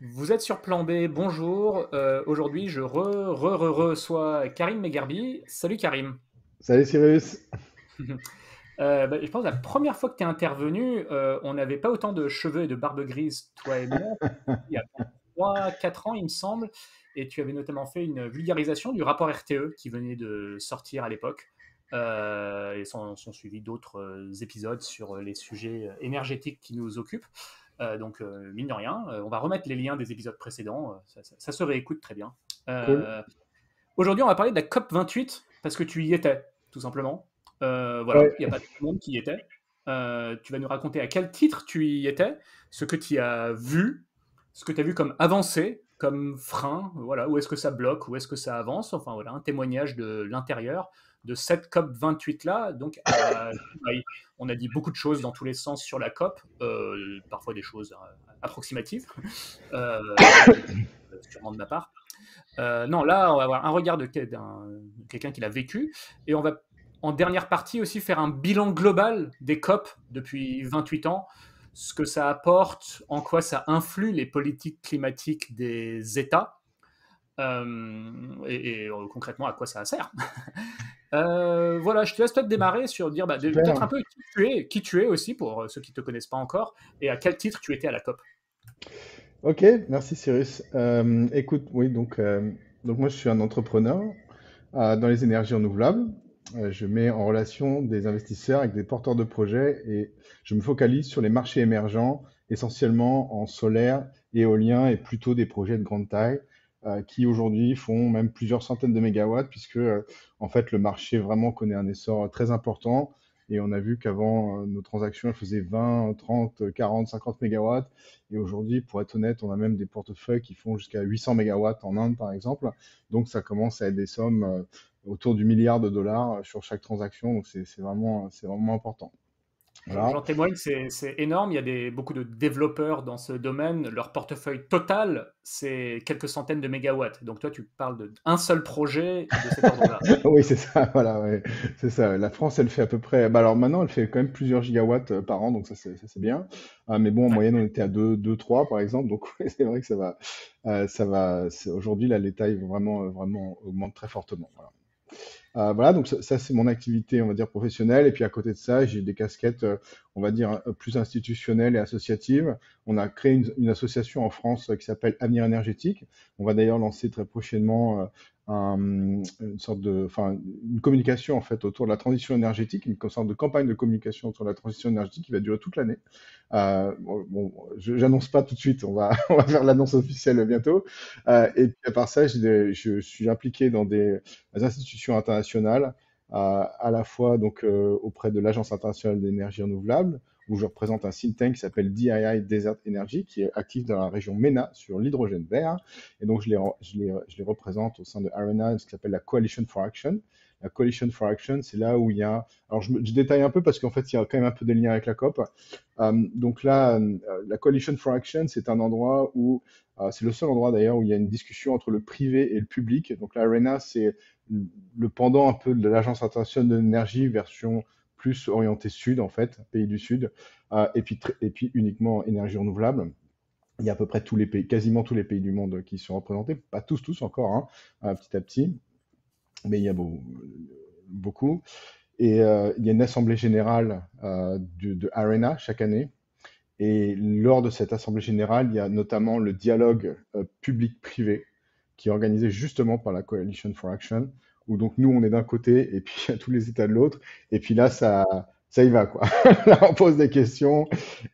Vous êtes sur Plan B, bonjour. Aujourd'hui, je reçois Karim Megerbi. Salut Karim. Salut Cyrus. Je pense que la première fois que tu es intervenu, on n'avait pas autant de cheveux et de barbe grise, toi et moi, il y a 3-4 ans, il me semble, et tu avais notamment fait une vulgarisation du rapport RTE qui venait de sortir à l'époque, et sont suivis d'autres épisodes sur les sujets énergétiques qui nous occupent. Mine de rien, on va remettre les liens des épisodes précédents, ça se réécoute très bien. Cool. Euh, Aujourd'hui, on va parler de la COP 28 parce que tu y étais, tout simplement. Voilà, il n'y a Ouais. pas tout le monde qui y était. Tu vas nous raconter à quel titre tu y étais, ce que tu as vu, ce que tu as vu comme avancée, comme frein, voilà, où est-ce que ça bloque, où est-ce que ça avance, enfin voilà, un témoignage de l'intérieur de cette COP 28 là. On a dit beaucoup de choses dans tous les sens sur la COP, parfois des choses approximatives, sûrement de ma part. Non, là, on va avoir un regard de quelqu'un qui l'a vécu, et on va, en dernière partie, aussi faire un bilan global des COP depuis 28 ans, ce que ça apporte, en quoi ça influe les politiques climatiques des États, concrètement à quoi ça sert. Voilà, je te laisse peut-être démarrer sur dire peut-être un Super. peu qui tu es aussi, pour ceux qui ne te connaissent pas encore, et à quel titre tu étais à la COP. Ok, merci Cyrus. Écoute, oui, donc moi je suis un entrepreneur dans les énergies renouvelables. Je mets en relation des investisseurs avec des porteurs de projets et je me focalise sur les marchés émergents, essentiellement en solaire, éolien et plutôt des projets de grande taille qui aujourd'hui font même plusieurs centaines de mégawatts puisque en fait le marché vraiment connaît un essor très important. Et on a vu qu'avant, nos transactions elles faisaient 20, 30, 40, 50 mégawatts. Et aujourd'hui, pour être honnête, on a même des portefeuilles qui font jusqu'à 800 mégawatts en Inde, par exemple. Donc, ça commence à être des sommes autour du milliard de dollars sur chaque transaction. Donc, c'est vraiment important. Voilà. J'en témoigne, c'est énorme. Il y a beaucoup de développeurs dans ce domaine. Leur portefeuille total, c'est quelques centaines de mégawatts. Donc toi, tu parles d'un seul projet de cet ordre-là. Oui, c'est ça. Voilà, ouais. C'est ça. La France, elle fait à peu près. Bah, alors maintenant, elle fait quand même plusieurs gigawatts par an. Donc, ça, c'est bien. Mais bon, en Ouais. moyenne, on était à 3 par exemple. Donc, ouais, c'est vrai que aujourd'hui, là, les tailles vraiment augmentent très fortement. Voilà. Voilà, donc ça, c'est mon activité, on va dire, professionnelle. Et puis à côté de ça, j'ai des casquettes, on va dire, plus institutionnelles et associatives. On a créé une association en France qui s'appelle Avenir Énergétique. On va d'ailleurs lancer très prochainement une sorte de, enfin, une communication en fait autour de la transition énergétique, une sorte de campagne de communication autour de la transition énergétique qui va durer toute l'année. J'annonce pas tout de suite, on va faire l'annonce officielle bientôt. Et puis à part ça, je suis impliqué dans des institutions internationales, à la fois donc auprès de l'Agence internationale d'énergie renouvelable, où je représente un think tank qui s'appelle DII Desert Energy, qui est actif dans la région MENA sur l'hydrogène vert. Et donc je les représente au sein de ARENA, ce qui s'appelle la Coalition for Action. La Coalition for Action, c'est là où il y a... Alors je détaille un peu parce qu'en fait, il y a quand même un peu des liens avec la COP. Donc là, la Coalition for Action, c'est un endroit où... c'est le seul endroit d'ailleurs où il y a une discussion entre le privé et le public. Donc l'ARENA, c'est le pendant un peu de l'Agence internationale de l'énergie, version plus orientée sud, en fait, pays du sud, et puis uniquement énergie renouvelable. Il y a à peu près tous les pays, quasiment tous les pays du monde qui sont représentés, pas tous encore, hein, petit à petit, mais il y a beaucoup. Et il y a une assemblée générale de ARENA chaque année. Et lors de cette assemblée générale, il y a notamment le dialogue public-privé qui est organisé justement par la Coalition for Action, où donc nous, on est d'un côté et puis il y a tous les États de l'autre. Et puis là, ça y va, quoi. Là, on pose des questions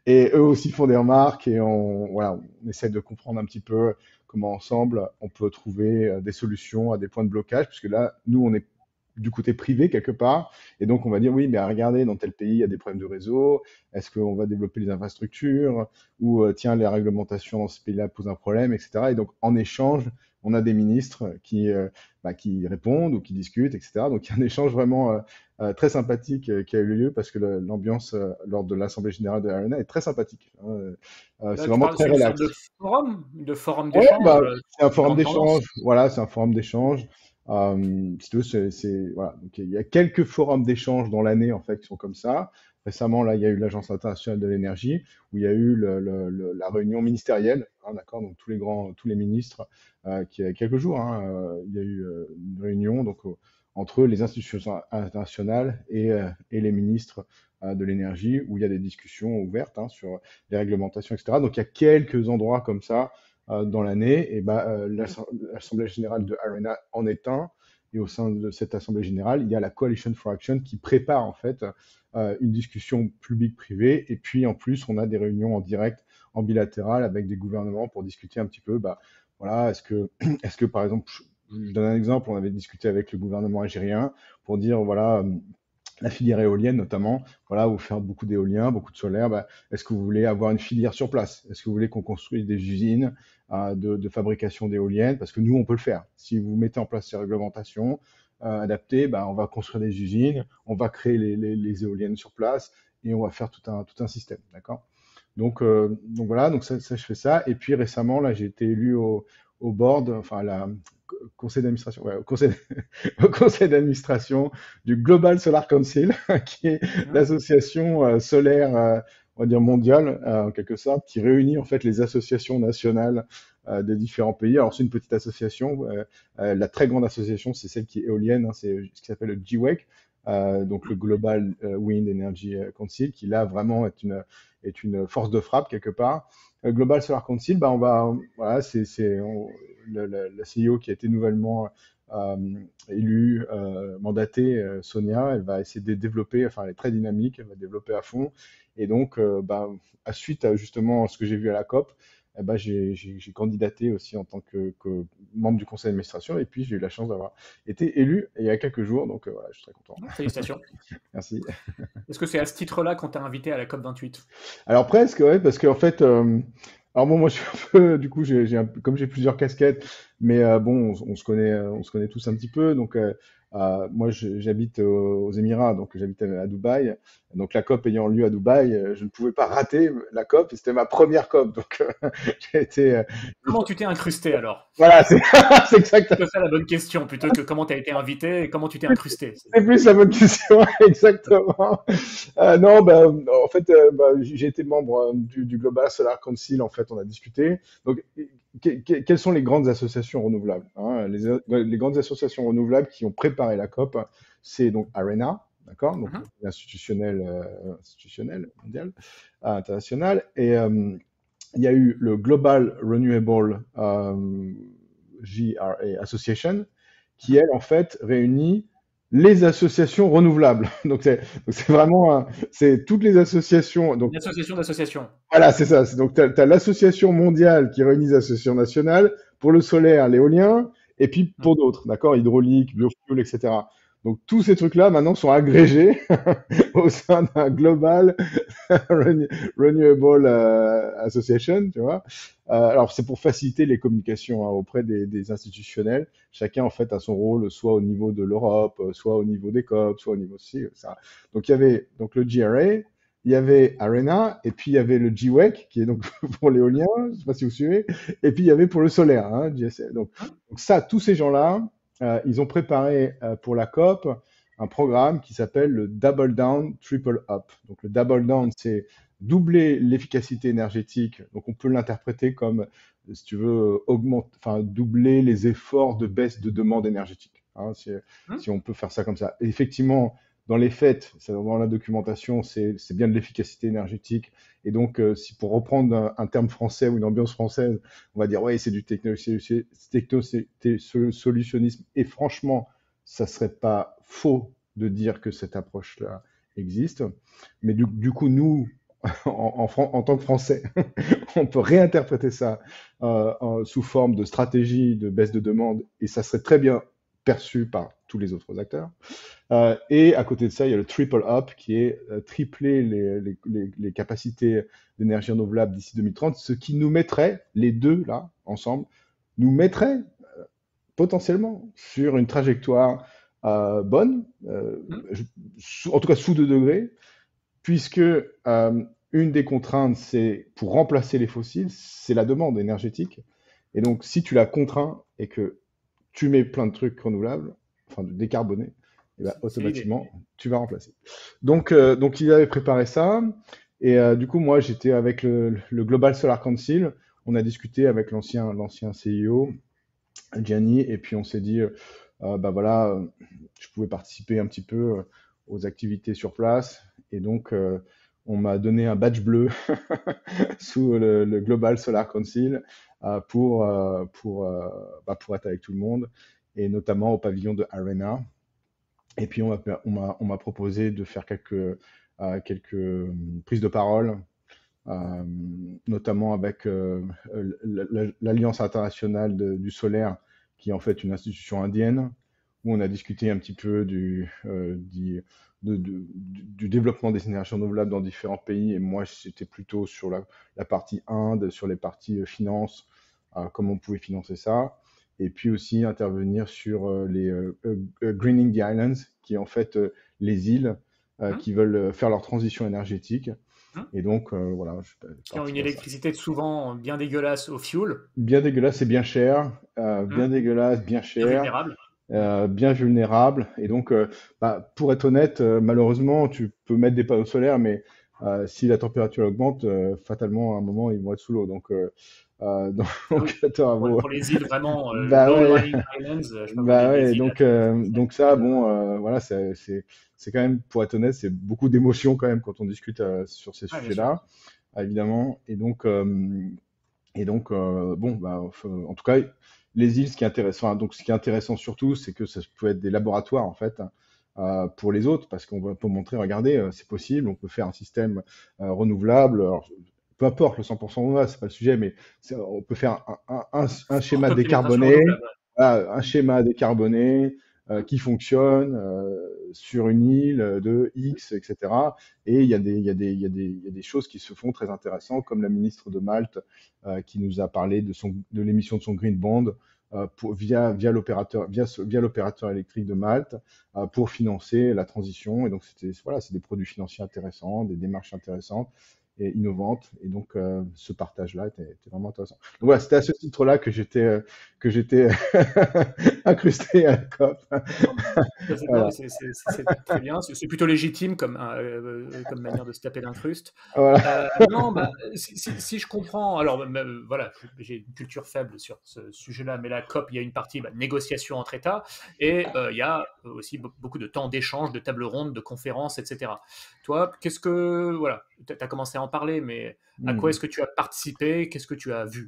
et eux aussi font des remarques et voilà, on essaie de comprendre un petit peu comment ensemble on peut trouver des solutions à des points de blocage, puisque là, nous, on est du côté privé quelque part, et donc on va dire oui, mais regardez, dans tel pays, il y a des problèmes de réseau, est-ce qu'on va développer les infrastructures, ou tiens, les réglementations dans ce pays-là posent un problème, etc. Et donc en échange, on a des ministres qui répondent ou qui discutent, etc. Donc il y a un échange vraiment très sympathique qui a eu lieu parce que l'ambiance lors de l'Assemblée générale de l'ARENA est très sympathique, hein. C'est Là, tu vraiment parles, très c'est une sorte relax. de forum Ouais, d'échange, c'est un forum grande tendance. d'échange. Voilà, c'est un forum d'échange. Si tu veux, voilà. Donc, il y a quelques forums d'échange dans l'année, en fait, qui sont comme ça. récemment, là, il y a eu l'Agence internationale de l'énergie, où il y a eu la réunion ministérielle, hein, d'accord, donc tous les ministres, qui il y a quelques jours, hein, il y a eu une réunion donc, entre les institutions internationales et les ministres de l'énergie, où il y a des discussions ouvertes hein, sur les réglementations, etc. Donc il y a quelques endroits comme ça dans l'année, et l'Assemblée générale de Arena en est un. Et au sein de cette Assemblée générale, il y a la Coalition for Action qui prépare en fait une discussion publique-privée. Et puis en plus, on a des réunions en direct, en bilatéral, avec des gouvernements pour discuter un petit peu. Voilà, est-ce que par exemple, je donne un exemple, on avait discuté avec le gouvernement algérien pour dire voilà. La filière éolienne notamment, voilà, vous faire beaucoup d'éoliens, beaucoup de solaire, est-ce que vous voulez avoir une filière sur place? Est-ce que vous voulez qu'on construise des usines de fabrication d'éoliennes? Parce que nous, on peut le faire. Si vous mettez en place ces réglementations adaptées, on va construire des usines, on va créer les éoliennes sur place et on va faire tout un système, d'accord? Donc voilà, donc ça, je fais ça. Et puis récemment, là, j'ai été élu au board, enfin conseil d'administration, ouais, au conseil d'administration du Global Solar Council, qui est l'association solaire, on va dire mondiale, en quelque sorte, qui réunit en fait les associations nationales des différents pays. Alors c'est une petite association, la très grande association, c'est celle qui est éolienne, hein, c'est ce qui s'appelle le GWEC, donc le Global Wind Energy Council, qui là vraiment est une force de frappe quelque part. Global Solar Council, voilà, c'est la CEO qui a été nouvellement élue, mandatée, Sonia, elle va essayer de développer, enfin elle est très dynamique, elle va développer à fond. Et donc, à suite à justement ce que j'ai vu à la COP, j'ai candidaté aussi en tant que membre du conseil d'administration, et puis j'ai eu la chance d'avoir été élu il y a quelques jours, donc voilà, je suis très content. Félicitations. Merci. Est-ce que c'est à ce titre-là qu'on t'a invité à la COP28? Alors presque, ouais, parce qu'en fait, alors bon, moi je suis un peu, du coup, comme j'ai plusieurs casquettes, mais bon, on se connaît tous un petit peu. Donc, moi, j'habite aux Émirats, donc j'habite à Dubaï. Donc, la COP ayant lieu à Dubaï, je ne pouvais pas rater la COP. Et c'était ma première COP, donc j'ai été. Comment tu t'es incrusté alors? Voilà, c'est c'est exact. C'est ça la bonne question, plutôt que comment tu as été invité et comment tu t'es incrusté. C'est plus la bonne question, exactement. Non, en fait, j'ai été membre du Global Solar Council. En fait, on a discuté. Donc, quelles sont les grandes associations renouvelables hein les grandes associations renouvelables qui ont préparé la COP, c'est donc ARENA, d'accord, donc institutionnel mondial, international, et il y a eu le Global Renewable GRA Association, qui elle en fait réunit les associations renouvelables. Donc c'est vraiment c'est toutes les associations. Donc une association d'associations. voilà, c'est ça. Donc tu as l'association mondiale qui réunit les associations nationales pour le solaire, l'éolien, et puis pour d'autres, d'accord, hydraulique, biofuel, etc. Donc tous ces trucs-là maintenant sont agrégés au sein d'un global renewable association, tu vois. Alors c'est pour faciliter les communications hein, auprès des institutionnels. Chacun en fait a son rôle, soit au niveau de l'Europe, soit au niveau des COP, soit au niveau de ça. Donc il y avait donc le GRA, il y avait Arena, et puis il y avait le GWEC, qui est donc pour l'éolien, je ne sais pas si vous suivez, et puis il y avait pour le solaire, hein, GSL. Donc ça, tous ces gens-là, ils ont préparé pour la COP un programme qui s'appelle le Double Down, Triple Up. Donc le Double Down, c'est doubler l'efficacité énergétique. Donc on peut l'interpréter comme, si tu veux, doubler les efforts de baisse de demande énergétique. Hein, si on peut faire ça comme ça. Et effectivement, dans les faits, dans la documentation, c'est bien de l'efficacité énergétique. Et donc, si pour reprendre un terme français ou une ambiance française, on va dire, ouais, c'est du technosolutionnisme. Et franchement, ça serait pas faux de dire que cette approche-là existe. Mais du coup, nous, en tant que Français, on peut réinterpréter ça sous forme de stratégie de baisse de demande. Et ça serait très bien perçu par tous les autres acteurs. Et à côté de ça, il y a le triple up qui est tripler les capacités d'énergie renouvelable d'ici 2030, ce qui nous mettrait, les deux là, ensemble, nous mettrait potentiellement sur une trajectoire bonne, en tout cas sous 2 degrés, puisque une des contraintes, c'est pour remplacer les fossiles, c'est la demande énergétique. Et donc, si tu la contrains et que tu mets plein de trucs renouvelables, enfin de décarbonés, et ben, C'est l'idée. automatiquement, tu vas remplacer. Donc ils avaient préparé ça. Et du coup, moi, j'étais avec le Global Solar Council. On a discuté avec l'ancien CIO, Gianni, et puis on s'est dit, bah voilà, je pouvais participer un petit peu aux activités sur place. Et donc, on m'a donné un badge bleu sous le Global Solar Council pour être avec tout le monde, et notamment au pavillon de Arena. Et puis on m'a proposé de faire quelques prises de parole, euh, notamment avec l'Alliance internationale du solaire, qui est en fait une institution indienne, où on a discuté un petit peu du développement des énergies renouvelables dans différents pays. Et moi, j'étais plutôt sur la partie Inde, sur les parties finances, comment on pouvait financer ça. Et puis aussi intervenir sur les Greening the Islands, qui est en fait les îles Hum, qui veulent faire leur transition énergétique. hum. Et donc, voilà, je Qui ont une participe à ça. électricité souvent bien dégueulasse au fioul, Bien dégueulasse et bien cher. Bien hum, dégueulasse, bien bien cher, vulnérable. Hum. bien vulnérable. Et donc, bah, pour être honnête, malheureusement, tu peux mettre des panneaux solaires, mais si la température augmente, fatalement, à un moment, ils vont être sous l'eau. Ah oui. Donc, t'auras beau. Pour les îles vraiment Bah ouais, low-lying islands, je sais pas quoi, bah les ouais. îles Donc ça, bon, voilà, c'est quand même, pour être honnête, c'est beaucoup d'émotions quand même quand on discute sur ces ouais, bien sûr. sujets-là, évidemment. Et donc, bon, bah, en tout cas, les îles, ce qui est intéressant, hein, donc ce qui est intéressant surtout, c'est que ça peut être des laboratoires en fait, pour les autres, parce qu'on va peut montrer, regardez, c'est possible, on peut faire un système renouvelable. Alors, peu importe le 100% renouvelable, c'est pas le sujet, mais on peut faire un schéma Forte optimisation décarboné, renouvelable. voilà, un Ouais. schéma décarboné Hum, qui fonctionne sur une île de X, etc. Et il y a des choses qui se font très intéressantes, comme la ministre de Malte qui nous a parlé de l'émission de son Green Bond via l'opérateur électrique de Malte pour financer la transition. Et donc, voilà, c'est des produits financiers intéressants, des démarches intéressantes et innovantes. Et donc, ce partage-là était vraiment intéressant. Donc voilà, c'était à ce titre-là que j'étais incrusté à la COP. non, non, mais Voilà. c'est très bien. C'est plutôt légitime comme manière de se taper l'incruste. Voilà. Non, bah, si je comprends, alors voilà, j'ai une culture faible sur ce sujet-là, mais la COP, il y a une partie bah, négociation entre États, et il y a aussi beaucoup de temps d'échange, de tables rondes, de conférences, etc. Toi, voilà, tu as commencé à en parler, mais à quoi Hmm. est-ce que tu as participé? Qu'est-ce que tu as vu?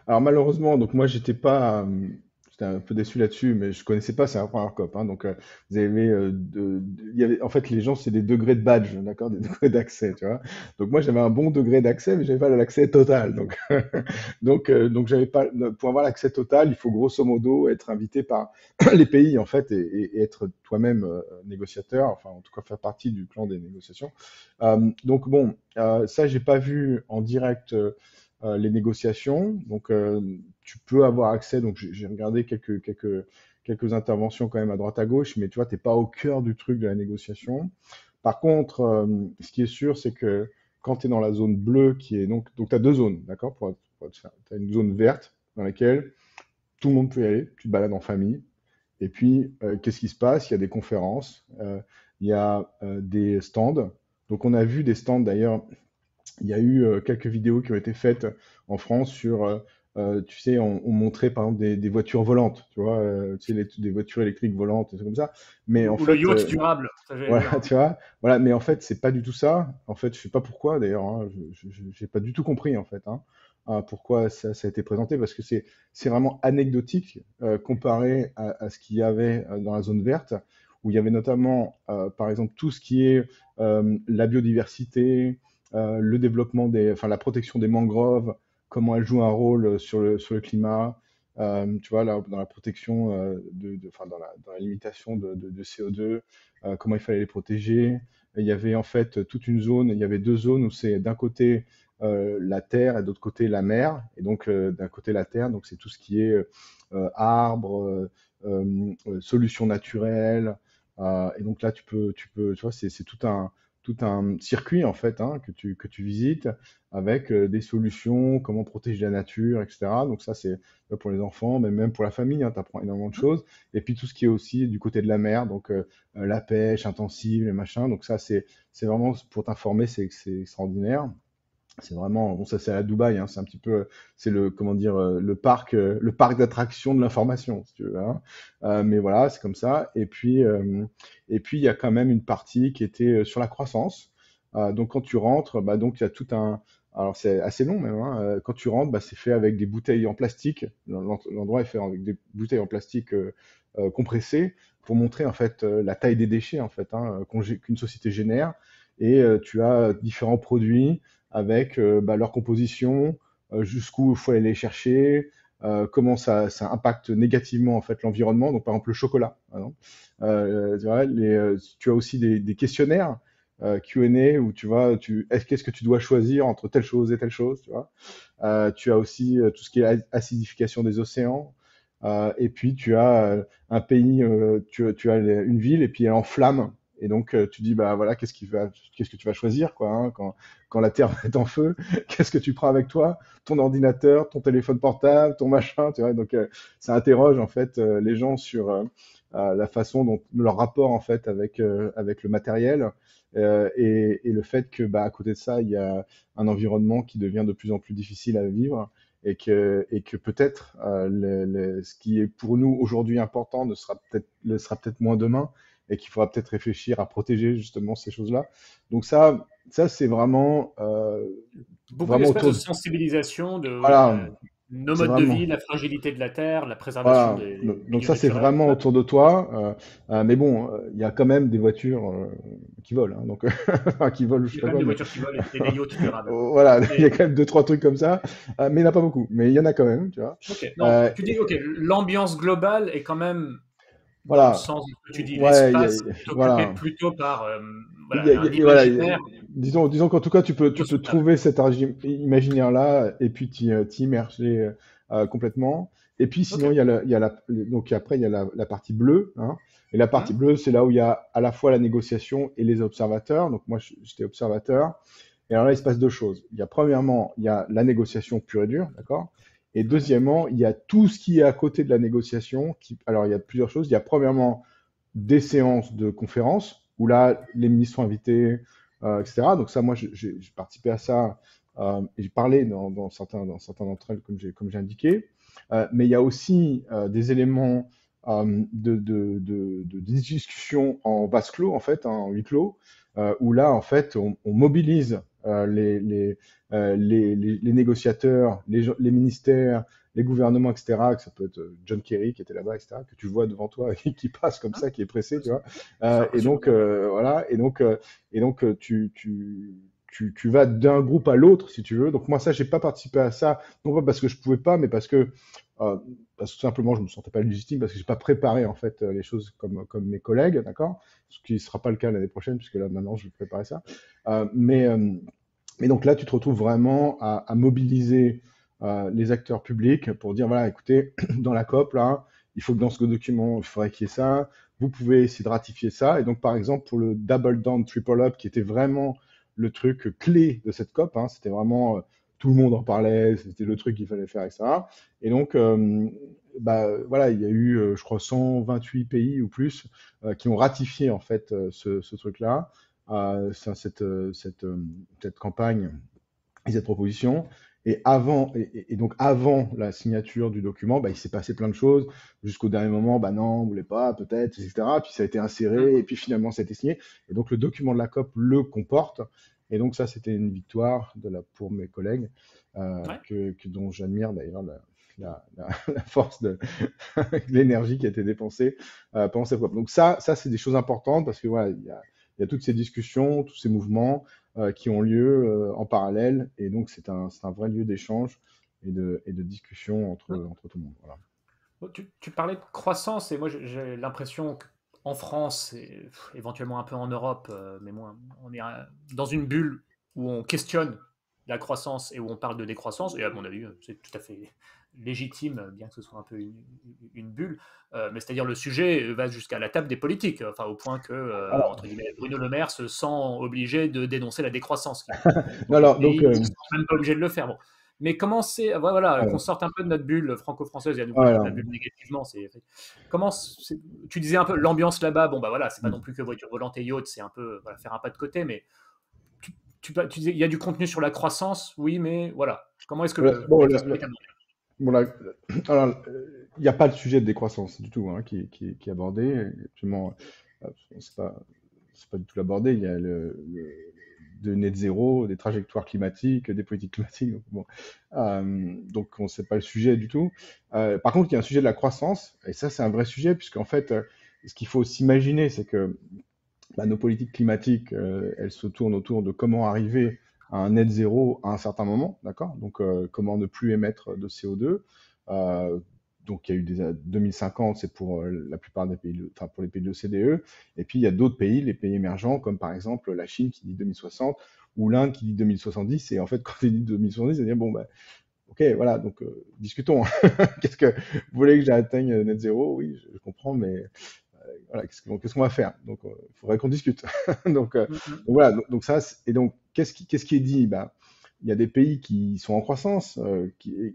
Alors malheureusement, donc moi j'étais un peu déçu là-dessus, mais je connaissais pas, c'est la première COP, hein, donc vous avez, il y avait, en fait les gens c'est des degrés de badge, d'accord, des degrés d'accès, tu vois. Donc moi j'avais un bon degré d'accès, mais j'avais pas l'accès total. Donc donc j'avais pas, pour avoir l'accès total, il faut grosso modo être invité par les pays en fait et être toi-même négociateur, enfin en tout cas faire partie du clan des négociations. Donc bon, ça j'ai pas vu en direct. Les négociations. Donc, tu peux avoir accès. Donc, j'ai regardé quelques interventions quand même à droite à gauche, mais tu vois, tu n'es pas au cœur du truc de la négociation. Par contre, ce qui est sûr, c'est que quand tu es dans la zone bleue, qui est donc tu as deux zones, d'accord? Tu as une zone verte dans laquelle tout le monde peut y aller, tu te balades en famille. Et puis, qu'est-ce qui se passe? Il y a des conférences, il y a des stands. Donc, on a vu des stands d'ailleurs. Il y a eu quelques vidéos qui ont été faites en France sur, tu sais, on montrait par exemple des voitures volantes, tu vois, tu sais, des voitures électriques volantes, des trucs comme ça. Mais en Ou le fait, yacht durable, ça j'allais dire. voilà, tu vois, voilà, mais en fait, c'est pas du tout ça. En fait, je sais pas pourquoi d'ailleurs, hein, j'ai pas du tout compris en fait, hein, pourquoi ça a été présenté, parce que c'est vraiment anecdotique comparé à ce qu'il y avait dans la zone verte, où il y avait notamment, par exemple, tout ce qui est la biodiversité, le développement enfin la protection des mangroves, comment elles jouent un rôle sur le climat. Tu vois, là, dans la protection, enfin, dans la limitation de CO2, comment il fallait les protéger. Il y avait en fait toute une zone, il y avait deux zones où c'est d'un côté la terre et d'autre côté la mer. Et donc d'un côté la terre, donc c'est tout ce qui est arbres, solutions naturelles. Et donc là tu vois, c'est tout tout un circuit en fait hein, que tu visites avec des solutions, comment protéger la nature, etc. Donc ça, c'est pour les enfants, mais même pour la famille, hein, tu apprends énormément de choses. Et puis tout ce qui est aussi du côté de la mer, donc la pêche intensive, les machins. Donc ça, c'est vraiment pour t'informer, c'est extraordinaire. C'est vraiment, bon, ça c'est à Dubaï, hein, c'est un petit peu, c'est le, comment dire, le parc d'attractions de l'information, si tu veux, hein. Mais voilà, c'est comme ça. Et puis il y a quand même une partie qui était sur la croissance. Donc quand tu rentres, bah donc il y a tout un, alors c'est assez long même, hein. Quand tu rentres, bah, c'est fait avec des bouteilles en plastique. L'endroit est fait avec des bouteilles en plastique compressées pour montrer en fait la taille des déchets en fait, hein, qu'une société génère. Et tu as différents produits avec bah, leur composition, jusqu'où il faut aller les chercher, comment ça impacte négativement en fait l'environnement. Donc par exemple le chocolat. Hein, tu vois, tu as aussi des questionnaires Q&A où tu vois, qu'est-ce que tu dois choisir entre telle chose et telle chose, tu vois. Tu as aussi tout ce qui est acidification des océans. Et puis tu as un pays, tu as une ville et puis elle est en flammes. Et donc tu dis bah voilà qu'est-ce que tu vas choisir quoi hein, quand la terre est en feu, qu'est-ce que tu prends avec toi, ton ordinateur, ton téléphone portable, ton machin, tu vois. Donc ça interroge en fait les gens sur la façon dont leur rapport en fait avec le matériel et le fait que bah à côté de ça il y a un environnement qui devient de plus en plus difficile à vivre et que peut-être ce qui est pour nous aujourd'hui important le sera peut-être moins demain et qu'il faudra peut-être réfléchir à protéger justement ces choses-là. Donc ça c'est Beaucoup vraiment d'espaces autour de de... sensibilisation de ouais, Voilà, nos c'est modes de vraiment... vie, la fragilité de la terre, la préservation Voilà, des donc milieux ça c'est naturels. vraiment Ouais. autour de toi, mais bon, il y a quand même des voitures qui volent, hein, donc enfin, qui volent, je Il y sais a pas quand même quoi, des mais voitures qui volent et des yachts durables. voilà, il y a Et, quand même deux trois trucs comme ça, mais il n'y en a pas beaucoup, mais il y en a quand même, tu vois. ok, non, Euh, tu dis, ok, l'ambiance globale est quand même dans le Voilà, sens de ce que tu dis. ouais, L'espace est occupé voilà. plutôt par Il y a- voilà, il y un a- voilà, imaginaire disons qu'en tout cas, tu plutôt peux soutenable. trouver cet imaginaire-là et puis t'y immerger complètement. Et puis Ok. sinon, donc après, il y a la partie bleue, hein. Et la partie Hmm. bleue, c'est là où il y a à la fois la négociation et les observateurs. Donc moi, j'étais observateur. Et alors là, il se passe deux choses. Il y a premièrement, il y a la négociation pure et dure, d'accord? Et Mhm. deuxièmement, il y a tout ce qui est à côté de la négociation. Alors, il y a plusieurs choses. Il y a premièrement des séances de conférences où là, les ministres sont invités, etc. Donc ça, moi, j'ai participé à ça et j'ai parlé dans certains d'entre elles, comme j'ai indiqué. Mais il y a aussi des éléments de discussion en vase clos, en fait, hein, en huis clos, où là, en fait, on mobilise les négociateurs, les ministères, les gouvernements, etc., que ça peut être John Kerry qui était là-bas, etc., que tu vois devant toi et qui passe comme Hmm. ça, qui est pressé, tu vois. C'est Et impressionnant. donc, voilà, et donc tu vas d'un groupe à l'autre, si tu veux. Donc moi, ça, j'ai pas participé à ça, non pas parce que je pouvais pas, mais euh, parce que tout simplement, je me sentais pas légitime, parce que j'ai pas préparé, en fait, les choses comme mes collègues, d'accord? Ce qui sera pas le cas l'année prochaine, puisque là, maintenant, je vais préparer ça. Euh, mais, euh, mais donc là, tu te retrouves vraiment à mobiliser les acteurs publics pour dire, voilà, écoutez, dans la COP, là, il faut que dans ce document, il faudrait qu'il y ait ça. Vous pouvez essayer de ratifier ça. Et donc, par exemple, pour le Double Down, Triple Up, qui était vraiment le truc clé de cette COP, hein, c'était vraiment, tout le monde en parlait, c'était le truc qu'il fallait faire, etc. Et donc, bah, voilà, il y a eu, je crois, 128 pays ou plus qui ont ratifié, en fait, ce truc-là, cette campagne et cette proposition. Et donc avant la signature du document, bah, il s'est passé plein de choses. Jusqu'au dernier moment, bah non, on voulait pas, peut-être, etc. Puis ça a été Hmm. inséré, et puis finalement ça a été signé. Et donc le document de la COP le comporte. Et donc ça, c'était une victoire pour mes collègues, Ouais. dont j'admire d'ailleurs la force de l'énergie qui a été dépensée pendant cette COP. Donc ça c'est des choses importantes parce que voilà, il y a toutes ces discussions, tous ces mouvements qui ont lieu en parallèle. Et donc, c'est un vrai lieu d'échange et de discussion entre tout le monde. Voilà. Bon, tu parlais de croissance et moi j'ai l'impression qu'en France et éventuellement un peu en Europe, mais moins, on est dans une bulle où on questionne la croissance et où on parle de décroissance, et à mon avis, c'est tout à fait légitime, bien que ce soit un peu une bulle, mais c'est-à-dire le sujet va jusqu'à la table des politiques, enfin au point que, Alors, entre guillemets, Bruno Le Maire se sent obligé de dénoncer la décroissance. non, Donc les alors, donc, pays ne se sentent même pas obligés de le faire. Bon. Mais comment c'est, voilà, qu'on euh, sorte un peu de notre bulle franco-française et à nouveau je dis voilà. la bulle négativement, comment tu disais un peu l'ambiance là-bas, bon bah voilà, c'est pas non plus que voiture volante et yacht, c'est un peu voilà, faire un pas de côté, mais tu disais, il y a du contenu sur la croissance, oui, mais voilà. Comment est-ce que Bon, est abordé? bon, alors, il n'y a pas de sujet de décroissance du tout, hein, qui est abordé. Absolument, c'est pas, c'est pas du tout abordé. Il y a de net zéro, des trajectoires climatiques, des politiques climatiques. Donc, bon. Donc on ne sait pas le sujet du tout. Par contre, il y a un sujet de la croissance, et ça, c'est un vrai sujet, puisqu'en fait, ce qu'il faut s'imaginer, c'est que nos politiques climatiques, elles se tournent autour de comment arriver à un net zéro à un certain moment, d'accord? Donc, comment ne plus émettre de CO2. Euh, donc, il y a eu 2050, c'est pour la plupart des pays, enfin pour les pays de l'OCDE. Et puis, il y a d'autres pays, les pays émergents, comme par exemple la Chine qui dit 2060 ou l'Inde qui dit 2070. Et en fait, quand ils disent 2070, c'est-à-dire, bon, bah, ok, voilà, donc discutons. Qu'est-ce que vous voulez que j'atteigne net zéro? Oui, je comprends, mais voilà, qu'est-ce qu'on va faire? Donc, il faudrait qu'on discute. donc, voilà, donc ça, et donc, qu'est-ce qui est dit? Ben, il y a des pays qui sont en croissance,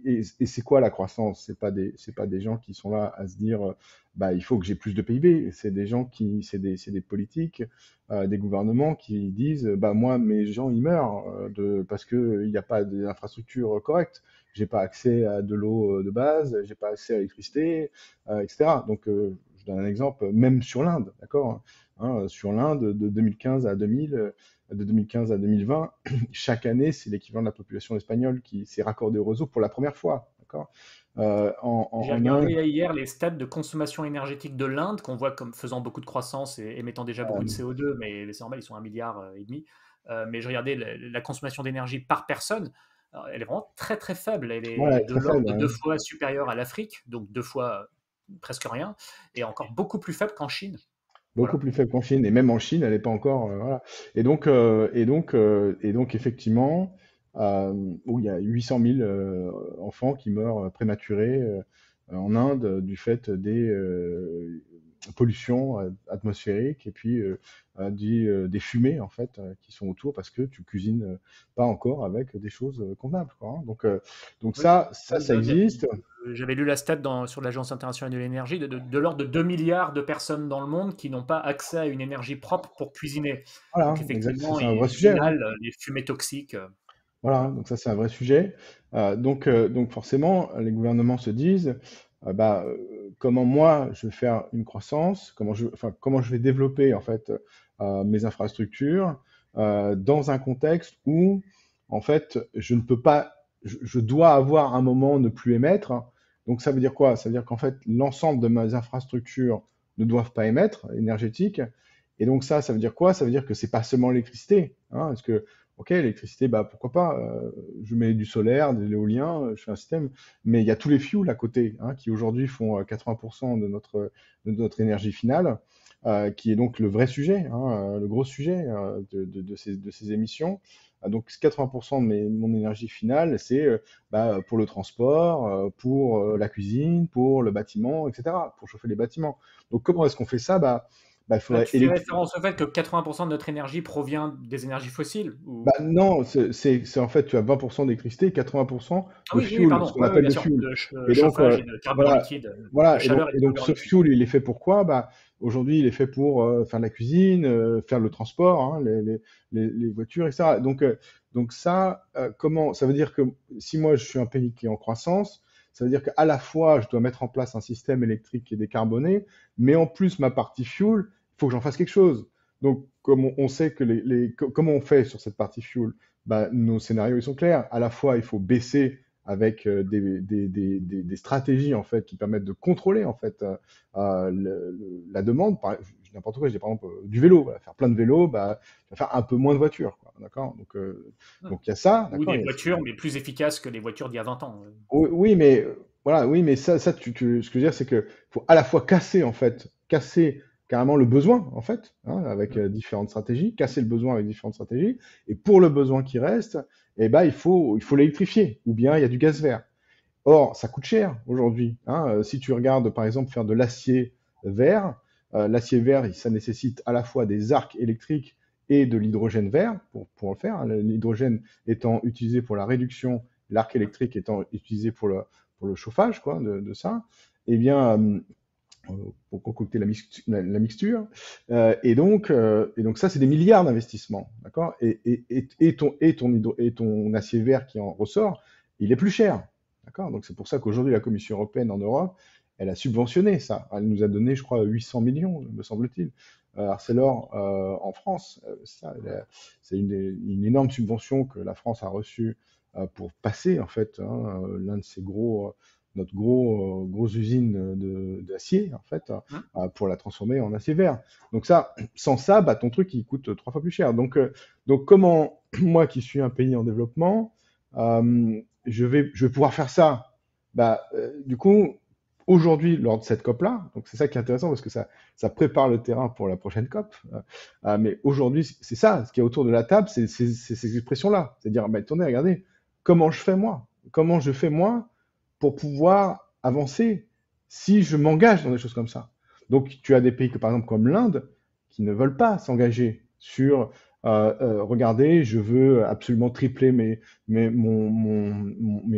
et c'est quoi la croissance? C'est pas des gens qui sont là à se dire, bah, il faut que j'ai plus de PIB. C'est des gens c'est des politiques, des gouvernements qui disent, bah, moi, mes gens, ils meurent parce que il n'y a pas d'infrastructure correcte. J'ai pas accès à de l'eau de base, j'ai pas accès à l'électricité, etc. Donc, je donne un exemple, même sur l'Inde, d'accord? Hein, sur l'Inde, de 2015 à 2000, de 2015 à 2020, chaque année, c'est l'équivalent de la population espagnole qui s'est raccordée au réseau pour la première fois, d'accord? J'ai En Inde, regardé hier les stats de consommation énergétique de l'Inde, qu'on voit comme faisant beaucoup de croissance et émettant déjà beaucoup de CO2, mais c'est normal, ils sont 1,5 milliard. Mais je regardais la consommation d'énergie par personne, alors, elle est vraiment très très faible. Elle voilà, est elle est de très l'ordre faible, de hein. 2 fois supérieure à l'Afrique, donc 2 fois presque rien, et encore beaucoup plus faible qu'en Chine. Beaucoup Voilà. plus faible qu'en Chine, et même en Chine, elle n'est pas encore, voilà. Et donc effectivement, où il y a 800 000 enfants qui meurent prématurés en Inde du fait des pollutions atmosphériques et puis des fumées en fait qui sont autour parce que tu cuisines pas encore avec des choses convenables, quoi, hein. Donc Oui. Oui, ça existe. j'avais lu la stat sur l'Agence internationale de l'énergie de l'ordre de 2 milliards de personnes dans le monde qui n'ont pas accès à une énergie propre pour cuisiner. Donc Voilà, exact, ça effectivement, c'est un vrai ils sujet, hein. inhalent les fumées toxiques. Voilà, Voilà. donc ça c'est un vrai sujet. Donc forcément, les gouvernements se disent, comment moi je vais faire une croissance, enfin, comment je vais développer en fait mes infrastructures dans un contexte où en fait je ne peux pas, je dois avoir un moment ne plus émettre. Donc ça veut dire quoi? Ça veut dire qu'en fait l'ensemble de mes infrastructures ne doivent pas émettre énergétiques. Et donc ça veut dire quoi? Ça veut dire que c'est pas seulement l'électricité, hein, parce que ok, l'électricité, bah pourquoi pas, je mets du solaire, de l'éolien, je fais un système, mais il y a tous les fuels à côté, hein, qui aujourd'hui font 80% de notre énergie finale, qui est donc le vrai sujet, hein, le gros sujet de ces émissions. Donc 80% de mon énergie finale, c'est pour le transport, pour la cuisine, pour le bâtiment, etc., pour chauffer les bâtiments. Donc comment est-ce qu'on fait ça? Il faudrait Tu fais référence au fait que 80% de notre énergie provient des énergies fossiles ou... Non, c'est en fait, tu as 20% d'électricité et 80% Ah de oui, oui, fuel, ce pardon. qu'on Oui, oui, appelle bien de sûr. fuel. De Et donc, chauffage et de carburant voilà, liquide, de voilà. chaleur et de Et donc, carburant ce liquide. fuel, il est fait pour quoi? Aujourd'hui, il est fait pour faire la cuisine, faire le transport, hein, les voitures, etc. Donc ça, comment? Ça veut dire que si moi, je suis un pays qui est en croissance, ça veut dire qu'à la fois, je dois mettre en place un système électrique qui est décarboné, mais en plus, ma partie fuel, il faut que j'en fasse quelque chose. Donc, comme on sait que comment on fait sur cette partie fuel? Nos scénarios ils sont clairs. À la fois, il faut baisser avec des stratégies en fait qui permettent de contrôler en fait la demande. N'importe quoi, je dis par exemple du vélo. Voilà, faire plein de vélos, je vais faire un peu moins de voitures, quoi, d'accord? Hmm. Donc il y a ça, Ou d'accord? des voitures, mais plus efficaces que les voitures d'il y a 20 ans. Oui, oui, mais voilà, oui, mais ça ce que je veux dire, c'est que faut à la fois casser en fait, casser carrément le besoin en fait, hein, avec Hmm. différentes stratégies, casser le besoin avec différentes stratégies, et pour le besoin qui reste, eh ben, il faut l'électrifier, ou bien il y a du gaz vert. Or, ça coûte cher aujourd'hui, hein. Si tu regardes, par exemple, faire de l'acier vert, ça nécessite à la fois des arcs électriques et de l'hydrogène vert pour le faire, hein. L'hydrogène étant utilisé pour la réduction, l'arc électrique étant utilisé pour le chauffage, quoi, de ça. Eh bien, pour concocter la mixture. Et donc ça, c'est des milliards d'investissements, d'accord? Et ton acier vert qui en ressort, il est plus cher, d'accord? Donc c'est pour ça qu'aujourd'hui, la Commission européenne en Europe, elle a subventionné ça. Elle nous a donné, je crois, 800 millions, me semble-t-il. Arcelor en France, c'est une énorme subvention que la France a reçue pour passer, en fait, hein, l'un de ces notre grosse usine d'acier, en fait, pour la transformer en acier vert. Donc ça, sans ça, bah, ton truc, il coûte 3 fois plus cher. Donc comment, moi qui suis un pays en développement, je vais pouvoir faire ça? Bah, du coup, aujourd'hui, lors de cette COP-là, donc c'est ça qui est intéressant parce que ça prépare le terrain pour la prochaine COP. Mais aujourd'hui, c'est ça, ce qui est autour de la table, c'est ces expressions-là. C'est-à-dire, bah, attendez, regardez, comment je fais moi? Comment je fais moi pour pouvoir avancer si je m'engage dans des choses comme ça? Donc, tu as des pays par exemple, comme l'Inde qui ne veulent pas s'engager sur regardez, je veux absolument tripler mes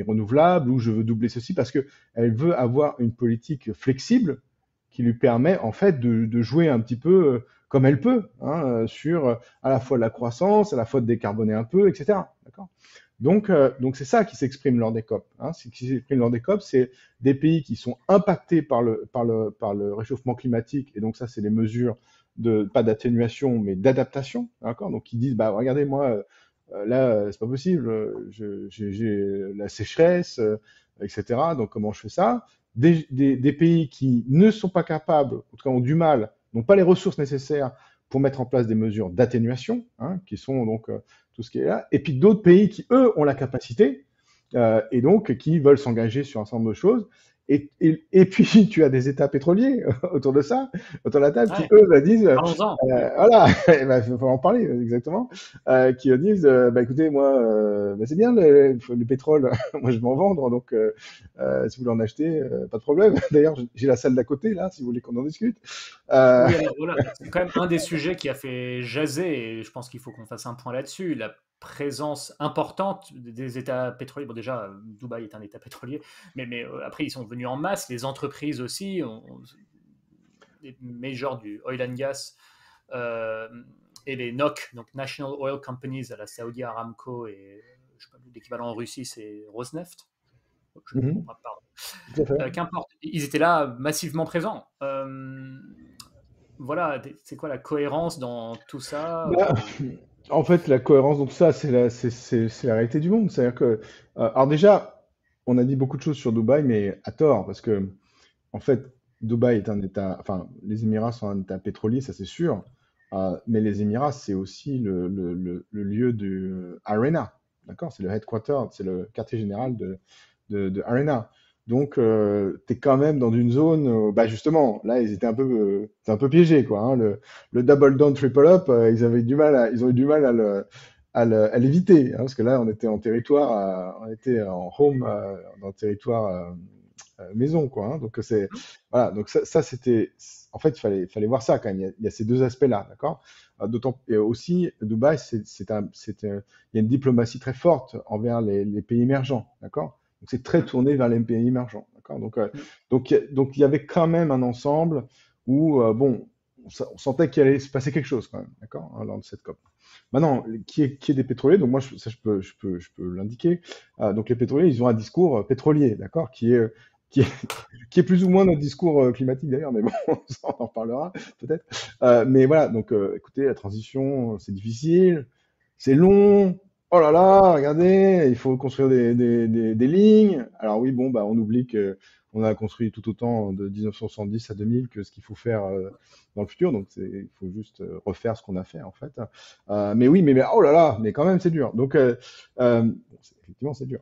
renouvelables ou je veux doubler ceci parce qu'elle veut avoir une politique flexible qui lui permet en fait de jouer un petit peu comme elle peut, hein, sur à la fois de la croissance, à la fois de décarboner un peu, etc. D'accord? Donc c'est ça qui s'exprime lors des COP, hein. Ce qui s'exprime lors des COP, c'est des pays qui sont impactés par le réchauffement climatique, et donc ça, c'est les mesures pas d'atténuation, mais d'adaptation, d'accord? Donc ils disent, bah regardez, moi, là, c'est pas possible, j'ai la sécheresse, etc. Donc comment je fais ça? Des pays qui ne sont pas capables, en tout cas ont du mal, n'ont pas les ressources nécessaires pour mettre en place des mesures d'atténuation, hein, qui sont donc tout ce qui est là, et puis d'autres pays qui, eux, ont la capacité, et donc qui veulent s'engager sur un certain nombre de choses. Et puis, tu as des États pétroliers autour de ça, autour de la table, qui, Ouais, eux, disent, parlons-en. voilà, il va falloir en parler, exactement, qui disent, bah, écoutez, moi, bah, c'est bien le pétrole, moi, je vais en vendre, donc si vous voulez en acheter, pas de problème. D'ailleurs, j'ai la salle d'à côté, là, si vous voulez qu'on en discute. Oui, alors voilà, c'est quand même un des sujets qui a fait jaser, et je pense qu'il faut qu'on fasse un point là-dessus, la présence importante des États pétroliers. Bon, déjà, Dubaï est un État pétrolier, mais après, ils sont venus en masse, les entreprises aussi, les majors du oil and gas, euh, et les NOC, donc National Oil Companies, à la Saudi Aramco, et je sais pas, l'équivalent en Russie, c'est Rosneft. Je me trompe, pardon. Tout à fait. Qu'importe, ils étaient là massivement présents. Voilà, c'est quoi la cohérence dans tout ça? Bah, en fait, la cohérence dans tout ça, c'est la réalité du monde. C'est-à-dire que, alors déjà, on a dit beaucoup de choses sur Dubaï, mais à tort, parce que, en fait, Dubaï est un État, enfin, les Émirats sont un État pétrolier, ça c'est sûr, mais les Émirats, c'est aussi le lieu du Arena, d'accord? C'est le headquarter, c'est le quartier général de Arena. Donc, tu es quand même dans une zone, bah justement, là, ils étaient c'est un peu piégés, quoi, hein. Le double down, triple up, ils ont eu du mal à l'éviter, hein, parce que là, on était en territoire, on était en home, dans le territoire maison, quoi, hein. Donc, voilà, donc ça c'était, en fait, il fallait voir ça quand même. Il y a ces deux aspects-là, d'accord? D'autant, et aussi, Dubaï, il y a une diplomatie très forte envers les pays émergents, d'accord? Donc c'est très tourné vers les pays émergents, d'accord? Donc il y avait quand même un ensemble où, bon, on sentait qu'il allait se passer quelque chose quand même, d'accord, hein, lors de cette COP. Maintenant, qui est des pétroliers, donc moi, ça, je peux l'indiquer. Donc les pétroliers, ils ont un discours pétrolier, d'accord, qui est, qui est plus ou moins notre discours climatique d'ailleurs, mais bon, ça, on en reparlera peut-être. Mais voilà, donc écoutez, la transition, c'est difficile, c'est long. Oh là là, regardez, il faut construire des lignes. Alors oui, bon, bah, on oublie que on a construit tout autant de 1970 à 2000 que ce qu'il faut faire dans le futur. Donc il faut juste refaire ce qu'on a fait en fait. Mais oui, mais oh là là, mais quand même c'est dur. Donc bon, effectivement c'est dur.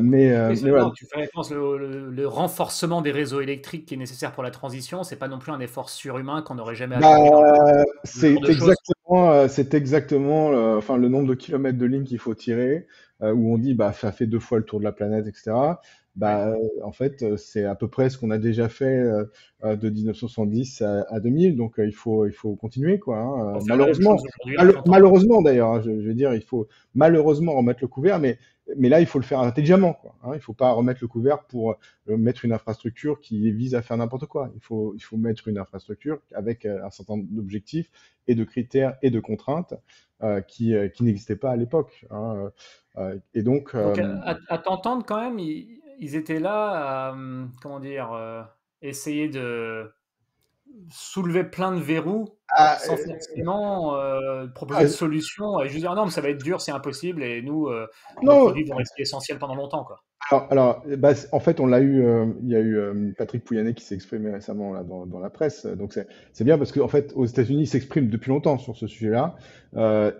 Mais voilà. Non, tu fais référence le renforcement des réseaux électriques qui est nécessaire pour la transition, c'est pas non plus un effort surhumain qu'on n'aurait jamais accompli dans ce genre C'est de choses. exactement, enfin, le nombre de kilomètres de ligne qu'il faut tirer. où on dit bah ça fait 2 fois le tour de la planète, etc. Ouais. Bah, en fait, c'est à peu près ce qu'on a déjà fait de 1970 à 2000, donc il faut continuer, quoi, hein. Pour faire la même Malheureusement, chose aujourd'hui à 30 ans, quoi. malheureusement d'ailleurs, hein, je veux dire, il faut malheureusement remettre le couvert, mais là, il faut le faire intelligemment, quoi, hein. Il faut pas remettre le couvert pour mettre une infrastructure qui vise à faire n'importe quoi. Il faut mettre une infrastructure avec un certain nombre d'objectifs et de critères et de contraintes qui n'existaient pas à l'époque, hein. Et donc, Donc, à t'entendre quand même, ils étaient là à, comment dire, essayer de soulever plein de verrous ah, sans forcément proposer de ah, solution et juste dire non, mais ça va être dur, c'est impossible et nous, nos non, produits vont rester essentiels pendant longtemps, quoi. alors, bah, en fait, on l'a eu, il y a eu Patrick Pouyanné qui s'est exprimé récemment là, dans la presse. Donc, c'est bien parce qu'en fait, aux États-Unis, ils s'expriment depuis longtemps sur ce sujet-là.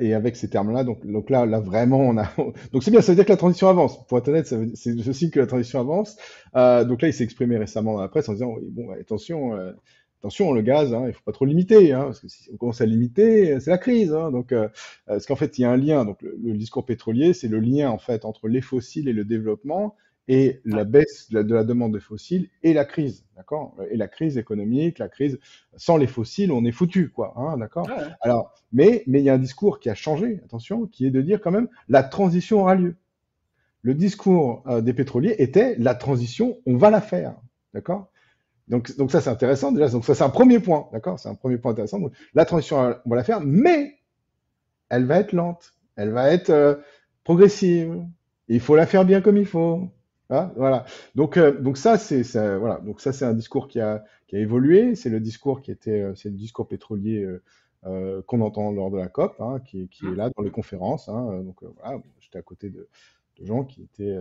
Et avec ces termes-là, donc là, vraiment, on a. Donc, c'est bien, ça veut dire que la transition avance. Pour être honnête, c'est je signe que la transition avance. Donc là, il s'est exprimé récemment dans la presse en disant oui, bon, attention. Attention, le gaz, hein, il faut pas trop limiter, hein, parce que si on commence à limiter, c'est la crise, hein. Donc, parce qu'en fait, il y a un lien. Donc, le discours pétrolier, c'est le lien en fait entre les fossiles et le développement et Ouais. la baisse de la demande de fossiles et la crise, d'accord? Et la crise économique, la crise sans les fossiles, on est foutu, quoi, hein, d'accord? Ouais, ouais. Alors, mais il y a un discours qui a changé, attention, qui est de dire quand même la transition aura lieu. Le discours des pétroliers était la transition, on va la faire, d'accord? Donc ça c'est intéressant déjà. Donc ça c'est un premier point, d'accord? C'est un premier point intéressant. Donc, la transition, on va la faire, mais elle va être lente, elle va être progressive. Il faut la faire bien comme il faut. Hein, voilà. Donc voilà. Donc ça c'est un discours qui a évolué. C'est le discours c'est le discours pétrolier qu'on entend lors de la COP, hein, qui est Mmh. là dans les conférences, hein. Donc voilà, j'étais à côté de gens qui étaient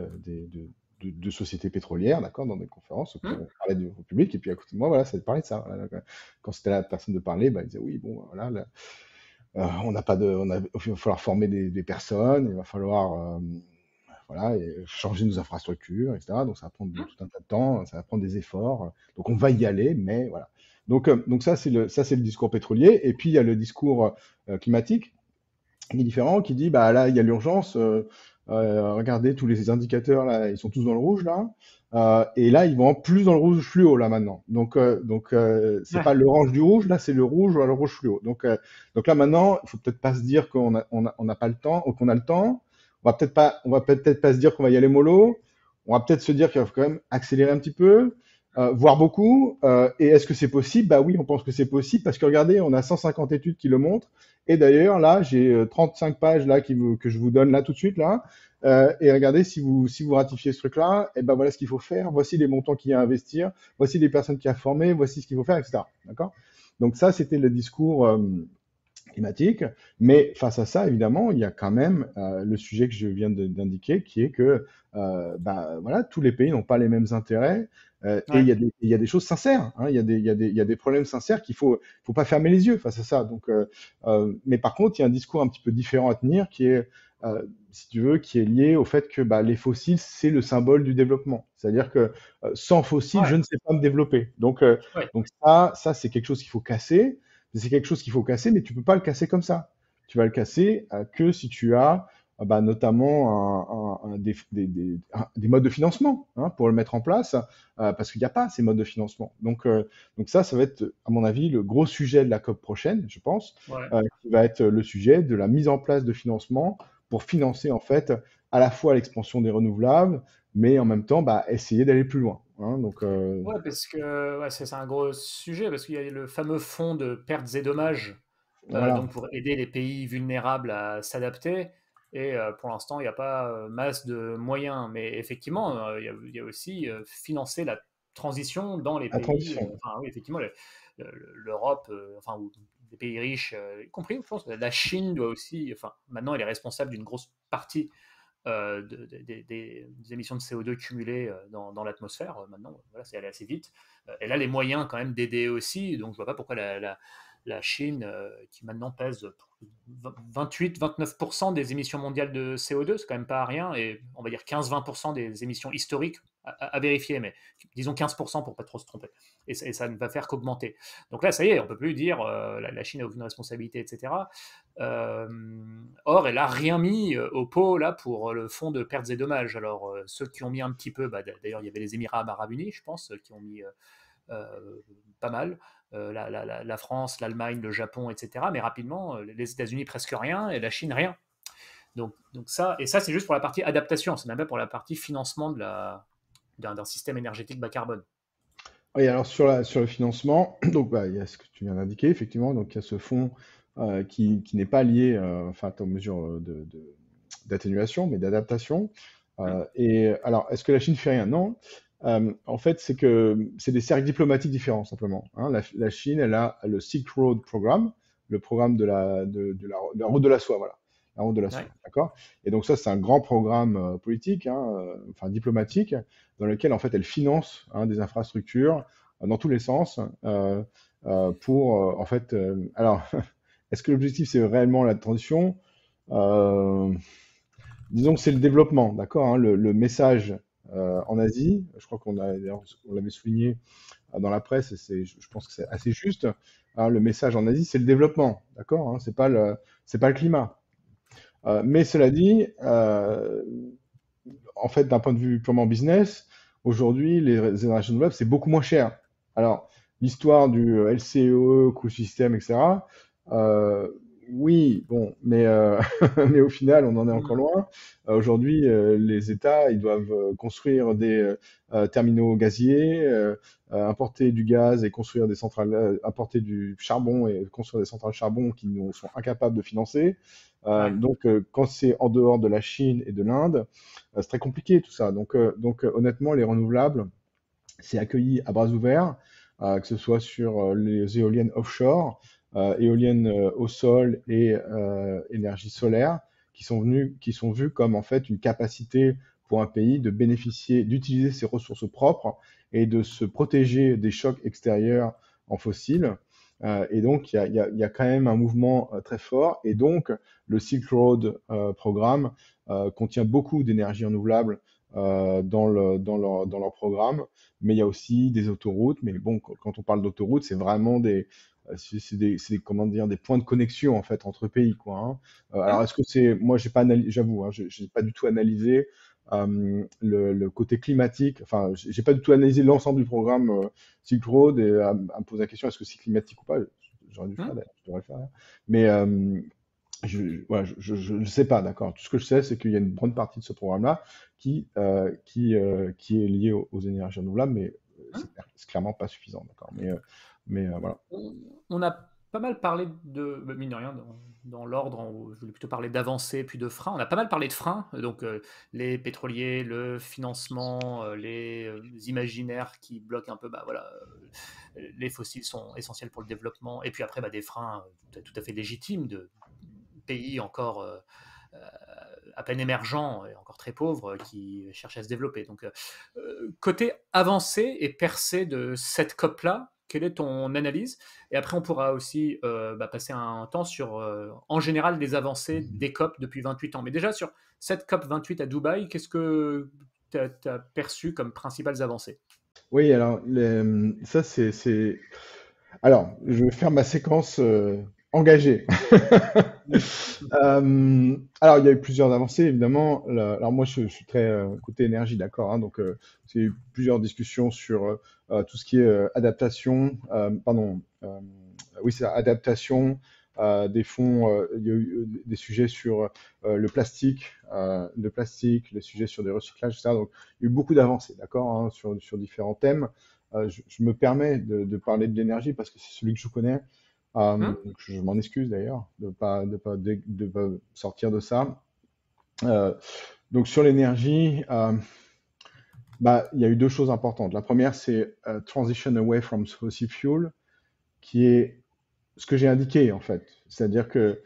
de sociétés pétrolières, d'accord, dans des conférences, Mmh. on parlait du public, et puis à côté de moi, voilà, ça parlait de ça. Voilà. Donc, quand c'était la personne de parler, bah, il disait oui, bon, voilà, on n'a pas de, il va falloir former des personnes, il va falloir voilà, et changer nos infrastructures, etc. Donc ça va prendre Mmh. tout un tas de temps, ça va prendre des efforts. Donc on va y aller, mais voilà. Donc ça c'est le discours pétrolier. Et puis il y a le discours climatique qui est différent, qui dit bah là il y a l'urgence. Regardez tous les indicateurs là, ils sont tous dans le rouge là. Et là ils vont plus dans le rouge fluo là maintenant. Donc c'est Ouais. pas l'orange du rouge, là c'est le rouge ou le rouge fluo. Donc là maintenant il faut peut-être pas se dire qu'on a pas le temps ou qu'on a le temps. On va peut-être pas se dire qu'on va y aller mollo. On va peut-être se dire qu'il va quand même accélérer un petit peu, voire beaucoup. Et est-ce que c'est possible? Bah oui, on pense que c'est possible parce que regardez, on a 150 études qui le montrent. Et d'ailleurs, là, j'ai 35 pages là que je vous donne là tout de suite là. Et regardez, si vous ratifiez ce truc-là, et ben voilà ce qu'il faut faire. Voici les montants qu'il y a à investir. Voici les personnes qui a formé. Voici ce qu'il faut faire, etc. D'accord? Donc ça, c'était le discours climatique. Mais face à ça, évidemment, il y a quand même le sujet que je viens d'indiquer, qui est que bah, voilà, tous les pays n'ont pas les mêmes intérêts. Et Ouais. il y a des choses sincères, hein. Il y a des problèmes sincères qu'il faut pas fermer les yeux face à ça. Mais par contre, il y a un discours un petit peu différent à tenir qui est, si tu veux, qui est lié au fait que bah, les fossiles, c'est le symbole du développement. C'est-à-dire que sans fossiles, Ouais. je ne sais pas me développer. Ouais. Donc ça c'est quelque chose qu'il faut casser. C'est quelque chose qu'il faut casser, mais tu peux pas le casser comme ça. Tu vas le casser que si tu as bah, notamment des modes de financement, hein, pour le mettre en place, parce qu'il n'y a pas ces modes de financement. Donc ça va être, à mon avis, le gros sujet de la COP prochaine, je pense, Ouais. qui va être le sujet de la mise en place de financement pour financer en fait à la fois l'expansion des renouvelables, mais en même temps bah, essayer d'aller plus loin, hein. Ouais, parce que ouais, c'est un gros sujet, parce qu'il y a le fameux fonds de pertes et dommages, Voilà. donc pour aider les pays vulnérables à s'adapter. Et pour l'instant, il n'y a pas masse de moyens. Mais effectivement, il y a aussi financer la transition dans les La pays, transition. enfin oui, effectivement, l'Europe, enfin, ou les pays riches, y compris, je pense, la Chine doit aussi, enfin, maintenant, elle est responsable d'une grosse partie des émissions de CO2 cumulées dans l'atmosphère. Maintenant, voilà, c'est allé assez vite. Elle a les moyens quand même d'aider aussi, donc je vois pas pourquoi la Chine, qui maintenant pèse 28-29% des émissions mondiales de CO2, c'est quand même pas rien, et on va dire 15-20% des émissions historiques à vérifier, mais disons 15% pour pas trop se tromper. Et ça ne va faire qu'augmenter. Donc là, ça y est, on peut plus dire la Chine n'a aucune responsabilité, etc. Or, elle a rien mis au pot là pour le fonds de pertes et dommages. Alors, ceux qui ont mis un petit peu, d'ailleurs, il y avait les Émirats arabes unis, je pense, qui ont mis pas mal. La France, l'Allemagne, le Japon, etc. Mais rapidement, les États-Unis presque rien et la Chine rien. Donc ça, et ça c'est juste pour la partie adaptation, c'est même pas pour la partie financement d'un système énergétique bas carbone. Oui, alors sur le financement, donc il y a ce que tu viens d'indiquer, effectivement, donc il y a ce fonds qui n'est pas lié enfin, aux mesures d'atténuation, mais d'adaptation. Et alors, est-ce que la Chine fait rien? Non. En fait, c'est des cercles diplomatiques différents, simplement. Hein. La Chine, elle a le Silk Road Programme, le programme de la route de la soie, voilà. La route de la soie, Ouais. d'accord? Et donc ça, c'est un grand programme politique, hein, enfin diplomatique, dans lequel, en fait, elle finance des infrastructures dans tous les sens pour, en fait... alors, est-ce que l'objectif, c'est réellement la transition? Euh, Disons que c'est le développement, d'accord, hein, le message en Asie, je crois d'ailleurs, on l'avait souligné dans la presse, et je pense que c'est assez juste, hein, le message en Asie, c'est le développement, d'accord, hein, c'est pas le climat. Mais cela dit, en fait, d'un point de vue purement business, aujourd'hui, les énergies renouvelables, c'est beaucoup moins cher. Alors, l'histoire du LCOE, coût système, etc., euh, oui, bon, mais, mais au final, on en est encore loin. Aujourd'hui, les États, ils doivent construire des terminaux gaziers, importer du gaz et construire des centrales, importer du charbon et construire des centrales charbon qui nous sont incapables de financer. Ouais. Donc, quand c'est en dehors de la Chine et de l'Inde, c'est très compliqué tout ça. Donc honnêtement, les renouvelables, c'est accueilli à bras ouverts, que ce soit sur les éoliennes offshore, éoliennes au sol et énergie solaire, qui sont vues comme en fait une capacité pour un pays de bénéficier, d'utiliser ses ressources propres et de se protéger des chocs extérieurs en fossiles. Et donc, il y a quand même un mouvement très fort. Et donc, le Silk Road programme contient beaucoup d'énergie renouvelable dans leur programme, mais il y a aussi des autoroutes. Mais bon, quand on parle d'autoroutes, c'est vraiment comment dire, des points de connexion en fait entre pays, quoi. Hein. Alors, Hein. est-ce que moi, j'ai pas j'avoue, hein, j'ai pas du tout analysé le côté climatique. Enfin, j'ai pas du tout analysé l'ensemble du programme Silk Road et à me poser la question est-ce que c'est climatique ou pas. J'aurais dû le faire Hum. d'ailleurs, je devrais le faire. D'ailleurs. Mais voilà, je ne sais pas, d'accord. Tout ce que je sais, c'est qu'il y a une bonne partie de ce programme-là qui est liée aux énergies renouvelables, mais Hum. c'est clairement pas suffisant, d'accord. Mais voilà. On a pas mal parlé mine de rien, dans l'ordre, je voulais plutôt parler d'avancées puis de freins. On a pas mal parlé de freins, donc les pétroliers, le financement, les imaginaires qui bloquent un peu, voilà, les fossiles sont essentiels pour le développement, et puis après, des freins tout à fait légitimes de pays encore euh, à peine émergents et encore très pauvres qui cherchent à se développer. Donc, côté avancé et percé de cette COP-là, quelle est ton analyse? Et après, on pourra aussi passer un temps sur, en général, les avancées des COP depuis 28 ans. Mais déjà, sur cette COP 28 à Dubaï, qu'est-ce que tu as perçu comme principales avancées? Oui, alors ça Alors, je vais faire ma séquence engagée. Alors, il y a eu plusieurs avancées, évidemment. Alors, moi, je suis très côté énergie, d'accord. Hein, donc, il y a eu plusieurs discussions sur tout ce qui est adaptation. Pardon. Oui, c'est ça, adaptation des fonds. Il y a eu des sujets sur le plastique, les sujets sur des recyclages, etc. Donc, il y a eu beaucoup d'avancées, d'accord, hein, sur différents thèmes. Je me permets de parler de l'énergie parce que c'est celui que je connais. Hum. Je m'en excuse d'ailleurs de pas sortir de ça. Euh, donc sur l'énergie, il y a eu deux choses importantes. La première, c'est transition away from fossil fuel, qui est ce que j'ai indiqué en fait. C'est-à-dire que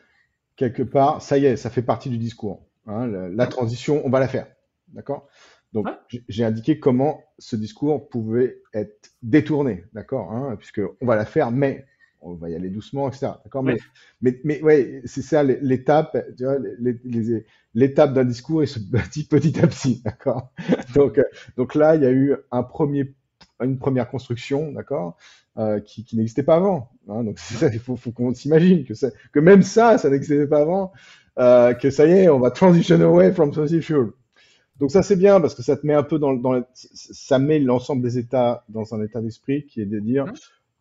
quelque part, ça y est, ça fait partie du discours. Hein, la Hum. transition, on va la faire. D'accord? Donc, Ouais. j'ai indiqué comment ce discours pouvait être détourné. D'accord? Hein, puisque on va la faire, mais on va y aller doucement, etc. D'accord? Ouais. Mais ouais, c'est ça l'étape, tu vois, l'étape d'un discours, il se bâtit petit à petit, d'accord? Donc, donc là, il y a eu une première construction, d'accord, qui n'existait pas avant. Hein, donc c'est ça, faut qu'on s'imagine que même ça n'existait pas avant, que ça y est, on va transition away from fossil fuel. Donc ça c'est bien parce que ça te met un peu ça met l'ensemble des États dans un état d'esprit qui est de dire, Mhm.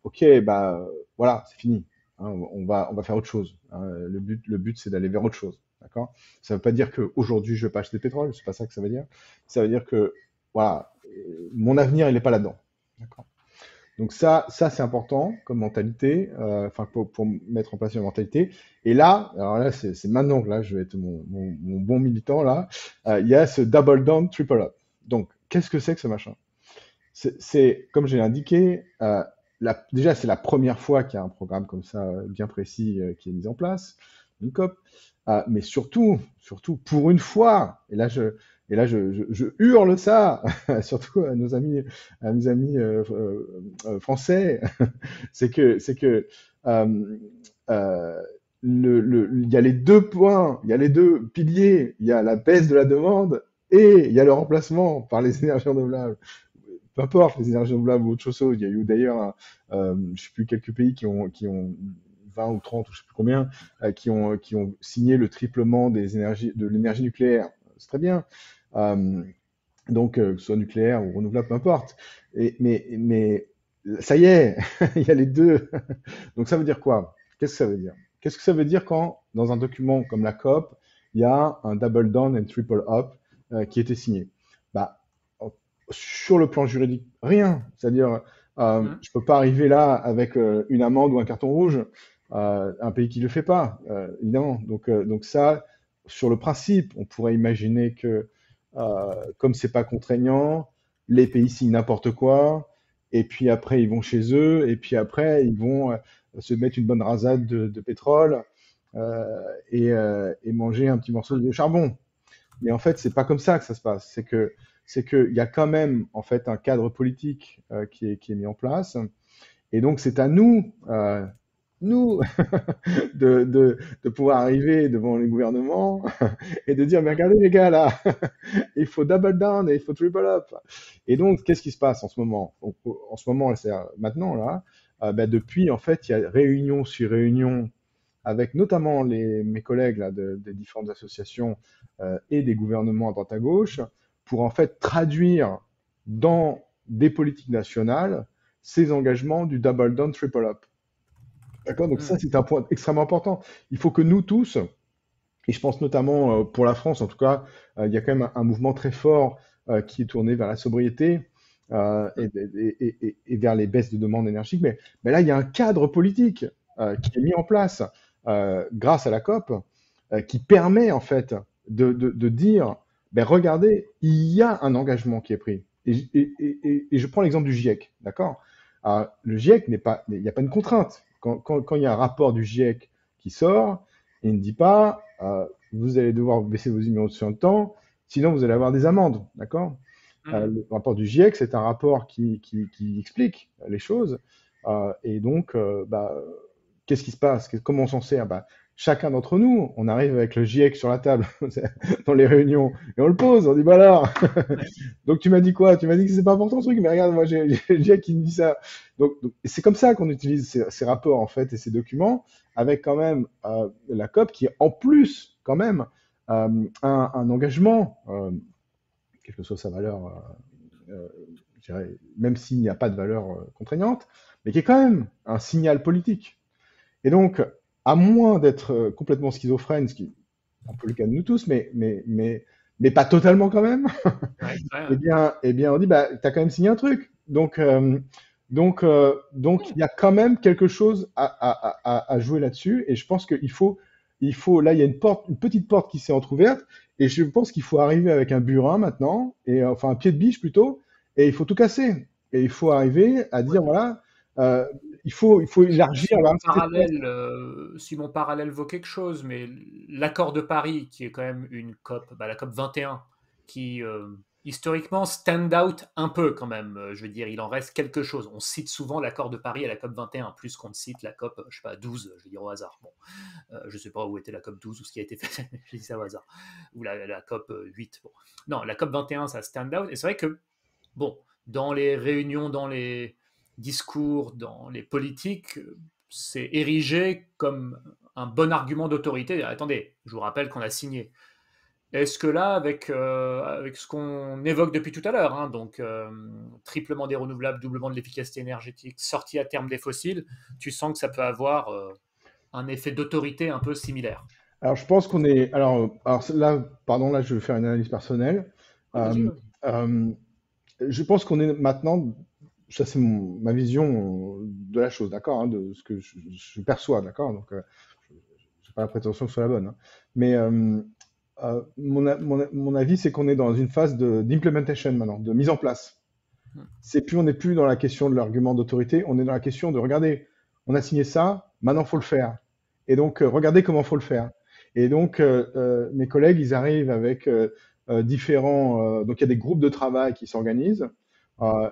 ok, bah voilà, c'est fini. Hein, on va faire autre chose. Hein, le but c'est d'aller vers autre chose. D'accord? Ça veut pas dire qu'aujourd'hui je vais pas acheter de pétrole, c'est pas ça que ça veut dire. Ça veut dire que voilà, mon avenir il n'est pas là-dedans. D'accord? Donc ça c'est important comme mentalité, enfin pour mettre en place une mentalité. Et là, alors là c'est maintenant que là je vais être mon bon militant là. Il y a ce double down, triple up. Donc qu'est-ce que c'est que ce machin? C'est comme j'ai indiqué, déjà c'est la première fois qu'il y a un programme comme ça bien précis qui est mis en place, une COP. Mais surtout pour une fois, et là je hurle ça, surtout à mes amis français, c'est que euh, euh, il y a les deux points, il y a les deux piliers, il y a la baisse de la demande et il y a le remplacement par les énergies renouvelables. Peu importe les énergies renouvelables ou autre chose. Il y a eu d'ailleurs, je sais plus, quelques pays qui ont 20 ou 30 ou je sais plus combien, qui ont signé le triplement de l'énergie nucléaire. C'est très bien. Euh, donc, que ce soit nucléaire ou renouvelable, peu importe. Mais ça y est, il y a les deux. Donc, ça veut dire quoi? Qu'est-ce que ça veut dire? Qu'est-ce que ça veut dire quand, dans un document comme la COP, il y a un double down and triple up qui était signé? Bah, sur le plan juridique, rien. C'est-à-dire, Mhm. je peux pas arriver là avec une amende ou un carton rouge, un pays qui le fait pas, évidemment. Donc ça, sur le principe, on pourrait imaginer que comme c'est pas contraignant, les pays signent n'importe quoi, et puis après ils vont chez eux, et puis après ils vont se mettre une bonne rasade de pétrole et manger un petit morceau de charbon. Mais en fait, c'est pas comme ça que ça se passe. C'est que il y a quand même en fait un cadre politique qui est mis en place, et donc c'est à nous de pouvoir arriver devant les gouvernements et de dire, mais regardez les gars là, il faut double down et il faut triple up. Et donc, qu'est-ce qui se passe en ce moment? En ce moment, c'est maintenant là, ben, depuis en fait, il y a réunion sur réunion avec notamment mes collègues là, des différentes associations et des gouvernements à droite à gauche, pour en fait traduire dans des politiques nationales ces engagements du double down, triple up. D'accord? Donc ça, Mhm. c'est un point extrêmement important. Il faut que nous tous, et je pense notamment pour la France en tout cas, il y a quand même un mouvement très fort qui est tourné vers la sobriété et vers les baisses de demande énergique. Mais là, il y a un cadre politique qui est mis en place grâce à la COP qui permet en fait de dire, ben regardez, il y a un engagement qui est pris. Et je prends l'exemple du GIEC, d'accord? Le GIEC n'est pas, il n'y a pas une contrainte. Quand il y a un rapport du GIEC qui sort, il ne dit pas, vous allez devoir baisser vos émissions sur le temps, sinon vous allez avoir des amendes, d'accord? Mhm. Le rapport du GIEC, c'est un rapport qui explique les choses, et donc, bah, qu'est-ce qui se passe? Comment on s'en sert? Bah, chacun d'entre nous, on arrive avec le GIEC sur la table dans les réunions et on le pose, on dit bah alors, Ouais. donc tu m'as dit quoi? Tu m'as dit que c'est pas important ce truc, mais regarde, moi j'ai le GIEC qui me dit ça. Donc c'est comme ça qu'on utilise ces rapports en fait et ces documents avec quand même la COP qui en plus quand même un engagement, quelle que soit sa valeur, je dirais, même s'il n'y a pas de valeur contraignante, mais qui est quand même un signal politique. Et donc, à moins d'être complètement schizophrène, ce qui est un peu le cas de nous tous, mais pas totalement quand même, Ouais. Ouais. eh bien, on dit, bah, tu as quand même signé un truc. Donc, il y a quand même quelque chose à jouer là-dessus. Et je pense là, il y a une petite porte qui s'est entrouverte. Et je pense qu'il faut arriver avec un burin maintenant, enfin un pied de biche plutôt, et il faut tout casser. Et il faut arriver à dire, voilà, euh, il faut élargir Si la mon race des tests. parallèle, si mon parallèle vaut quelque chose, mais l'accord de Paris, qui est quand même une COP, bah, la COP 21, qui historiquement stand out un peu quand même. Je veux dire, il en reste quelque chose. On cite souvent l'accord de Paris à la COP 21, plus qu'on ne cite la COP, je sais pas, 12, je vais dire au hasard. Bon, je sais pas où était la COP 12 ou ce qui a été fait, je dis ça au hasard. Ou la COP 8. Bon. Non, la COP 21, ça stand out. Et c'est vrai que, bon, dans les réunions, dans les discours, dans les politiques, c'est érigé comme un bon argument d'autorité. Attendez, je vous rappelle qu'on a signé. Est-ce que là, avec ce qu'on évoque depuis tout à l'heure, hein, donc triplement des renouvelables, doublement de l'efficacité énergétique, sortie à terme des fossiles, tu sens que ça peut avoir un effet d'autorité un peu similaire? Alors, je pense qu'on est. Alors là, pardon, là, je vais faire une analyse personnelle. Oui, vas-y. Euh, Ouais. euh, je pense qu'on est maintenant, ça c'est ma vision de la chose, d'accord, hein, de ce que je perçois, d'accord. Donc, je n'ai pas la prétention que ce soit la bonne, hein. Mais mon avis, c'est qu'on est dans une phase d'implementation maintenant, de mise en place. On n'est plus dans la question de l'argument d'autorité, on est dans la question de regarder, on a signé ça, maintenant faut le faire. Et donc, regardez comment faut le faire. Et donc, mes collègues, ils arrivent avec différents. Donc, il y a des groupes de travail qui s'organisent.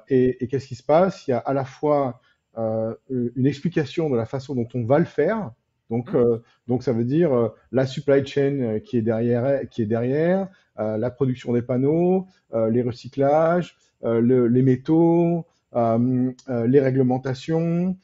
Et qu'est-ce qui se passe? Il y a à la fois une explication de la façon dont on va le faire. Donc, Hum, ça veut dire la supply chain qui est derrière la production des panneaux, les recyclages, les métaux, les réglementations.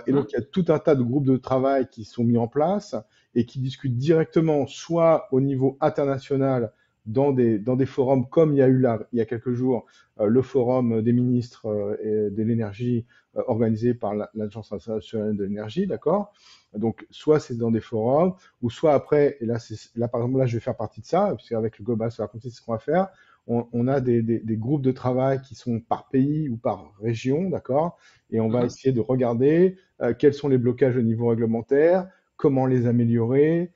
Et donc, hum, il y a tout un tas de groupes de travail qui sont mis en place et qui discutent directement, soit au niveau international, dans des forums comme il y a eu là, il y a quelques jours, le forum des ministres de l'énergie organisé par l'Agence internationale de l'énergie, d'accord? Donc, soit c'est dans des forums, ou soit après, et là, par exemple, là, je vais faire partie de ça, puisque avec le Global Solar Council, c'est ce qu'on va faire. On a des groupes de travail qui sont par pays ou par région, d'accord? Et on va hum, essayer de regarder quels sont les blocages au niveau réglementaire, comment les améliorer,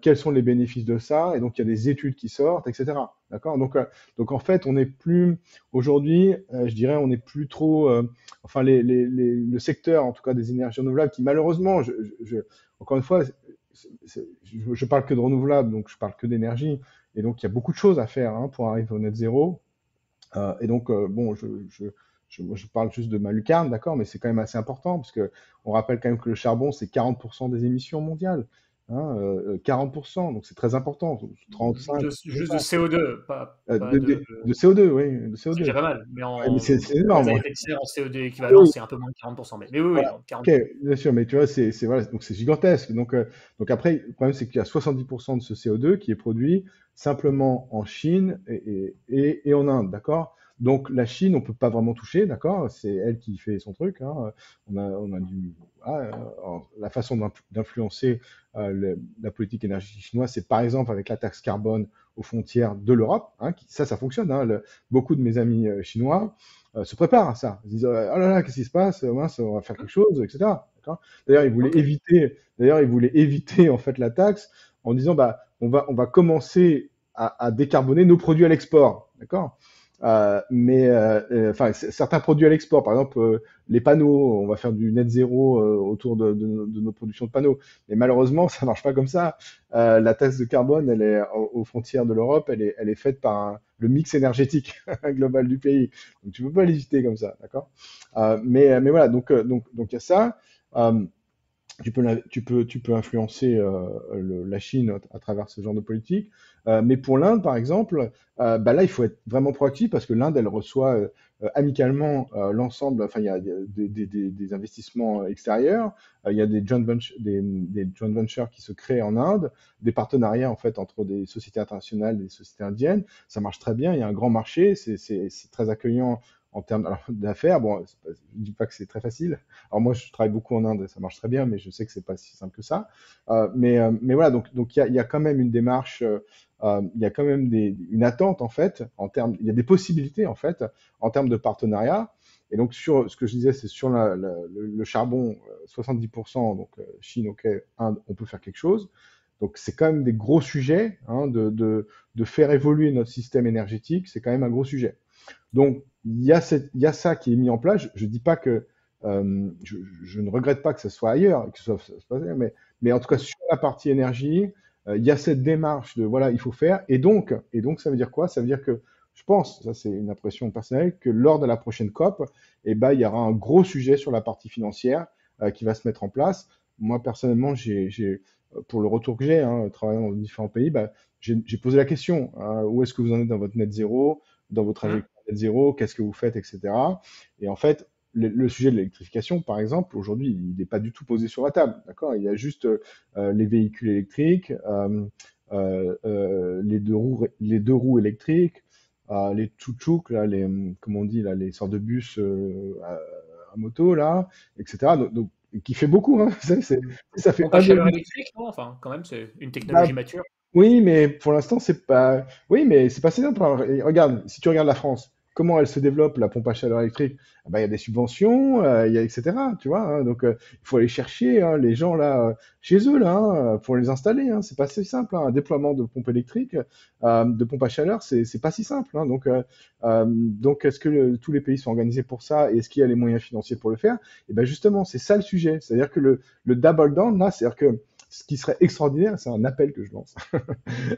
quels sont les bénéfices de ça. Et donc, il y a des études qui sortent, etc. D'accord? Donc, en fait, on n'est plus, aujourd'hui, je dirais, on n'est plus trop, enfin, le secteur, en tout cas, des énergies renouvelables, qui malheureusement, encore une fois, je parle que de renouvelables, donc je parle que d'énergie. Et donc, il y a beaucoup de choses à faire hein, pour arriver au net zéro. Et donc, bon, moi, je parle juste de ma lucarne, d'accord, mais c'est quand même assez important, parce que on rappelle quand même que le charbon, c'est 40% des émissions mondiales. Hein, 40%, donc c'est très important. 35, juste de CO2, pas de. de CO2, oui, de C'est CO2. déjà pas mal, mais Ouais, mais en c'est gaz énorme. à Ouais. effet de serre, en CO2 équivalent, Oui, c'est un peu moins de 40%. Mais oui, oui, voilà. en Ok, 40%. bien sûr, mais tu vois, voilà, donc c'est gigantesque. Donc après, le problème, c'est qu'il y a 70% de ce CO2 qui est produit simplement en Chine et en Inde, d'accord? Donc la Chine, on peut pas vraiment toucher, d'accord? C'est elle qui fait son truc, hein. On a la façon d'influencer la politique énergétique chinoise, c'est par exemple avec la taxe carbone aux frontières de l'Europe, hein, ça fonctionne, hein. Beaucoup de mes amis chinois se préparent à ça. Ils disent oh là là, qu'est-ce qui se passe? Mince, on va faire quelque chose, etc. D'accord. Ok. D'ailleurs, ils voulaient éviter en fait la taxe en disant bah on va commencer à décarboner nos produits à l'export, d'accord. Enfin, certains produits à l'export, par exemple les panneaux, on va faire du net zéro autour de nos productions de panneaux. Mais malheureusement, ça marche pas comme ça. La taxe de carbone, elle est aux frontières de l'Europe, elle est faite par le mix énergétique global du pays. Donc tu peux pas l'éviter comme ça, d'accord? Mais voilà, donc il y a ça. Euh, tu peux influencer la Chine à travers ce genre de politique. Mais pour l'Inde, par exemple, bah là, il faut être vraiment proactif parce que l'Inde, elle reçoit amicalement l'ensemble, enfin, il y a des investissements extérieurs, il y a des joint ventures qui se créent en Inde, des partenariats en fait entre des sociétés internationales et des sociétés indiennes. Ça marche très bien, il y a un grand marché, c'est très accueillant en termes d'affaires. Bon, je ne dis pas que c'est très facile. Alors moi, je travaille beaucoup en Inde, ça marche très bien, mais je sais que c'est pas si simple que ça. Mais voilà, donc il y a quand même une démarche, il y a quand même une attente en fait, il y a des possibilités en fait en termes de partenariat. Et donc sur ce que je disais, c'est sur le charbon, 70%, donc Chine, ok, Inde, on peut faire quelque chose. Donc c'est quand même des gros sujets hein, de faire évoluer notre système énergétique, c'est quand même un gros sujet. Donc, il y a ça qui est mis en place. Je ne dis pas que je ne regrette pas que ça soit ailleurs, que ça soit ailleurs, mais en tout cas sur la partie énergie, il y a cette démarche de voilà, il faut faire. Et donc, ça veut dire quoi? Ça veut dire que je pense, ça c'est une impression personnelle, que lors de la prochaine COP, eh ben, il y aura un gros sujet sur la partie financière qui va se mettre en place. Moi, personnellement, pour le retour que j'ai, hein, travaillant dans différents pays, bah, j'ai posé la question, où est-ce que vous en êtes dans votre net zéro, dans votre Hum. trajectoire net zéro, qu'est-ce que vous faites, etc. Et en fait, le sujet de l'électrification, par exemple, aujourd'hui, il n'est pas du tout posé sur la table, d'accord? Il y a juste les véhicules électriques, les deux roues électriques, les tchouk-tchouk, là, comment on dit, là, les sortes de bus à moto, là, etc. Qui fait beaucoup, hein. Ça fait Pompe à un chaleur virgule. électrique, non? Enfin, quand même, c'est une Bah, technologie mature. oui, mais pour l'instant, c'est pas. Oui, mais c'est pas si simple, hein. Et regarde, si tu regardes la France, comment elle se développe, la pompe à chaleur électrique? Ah bah, il y a des subventions, etc. Tu vois, hein. Donc, il faut aller chercher hein, les gens là, chez eux là, hein, pour les installer. Hein. C'est pas si simple. Hein. Un déploiement de pompe électrique, de pompe à chaleur, c'est pas si simple. Hein. Donc, est-ce que tous les pays sont organisés pour ça et est-ce qu'il y a les moyens financiers pour le faire? Et ben justement, c'est ça le sujet. C'est-à-dire que le double down là, c'est-à-dire que ce qui serait extraordinaire, c'est un appel que je lance,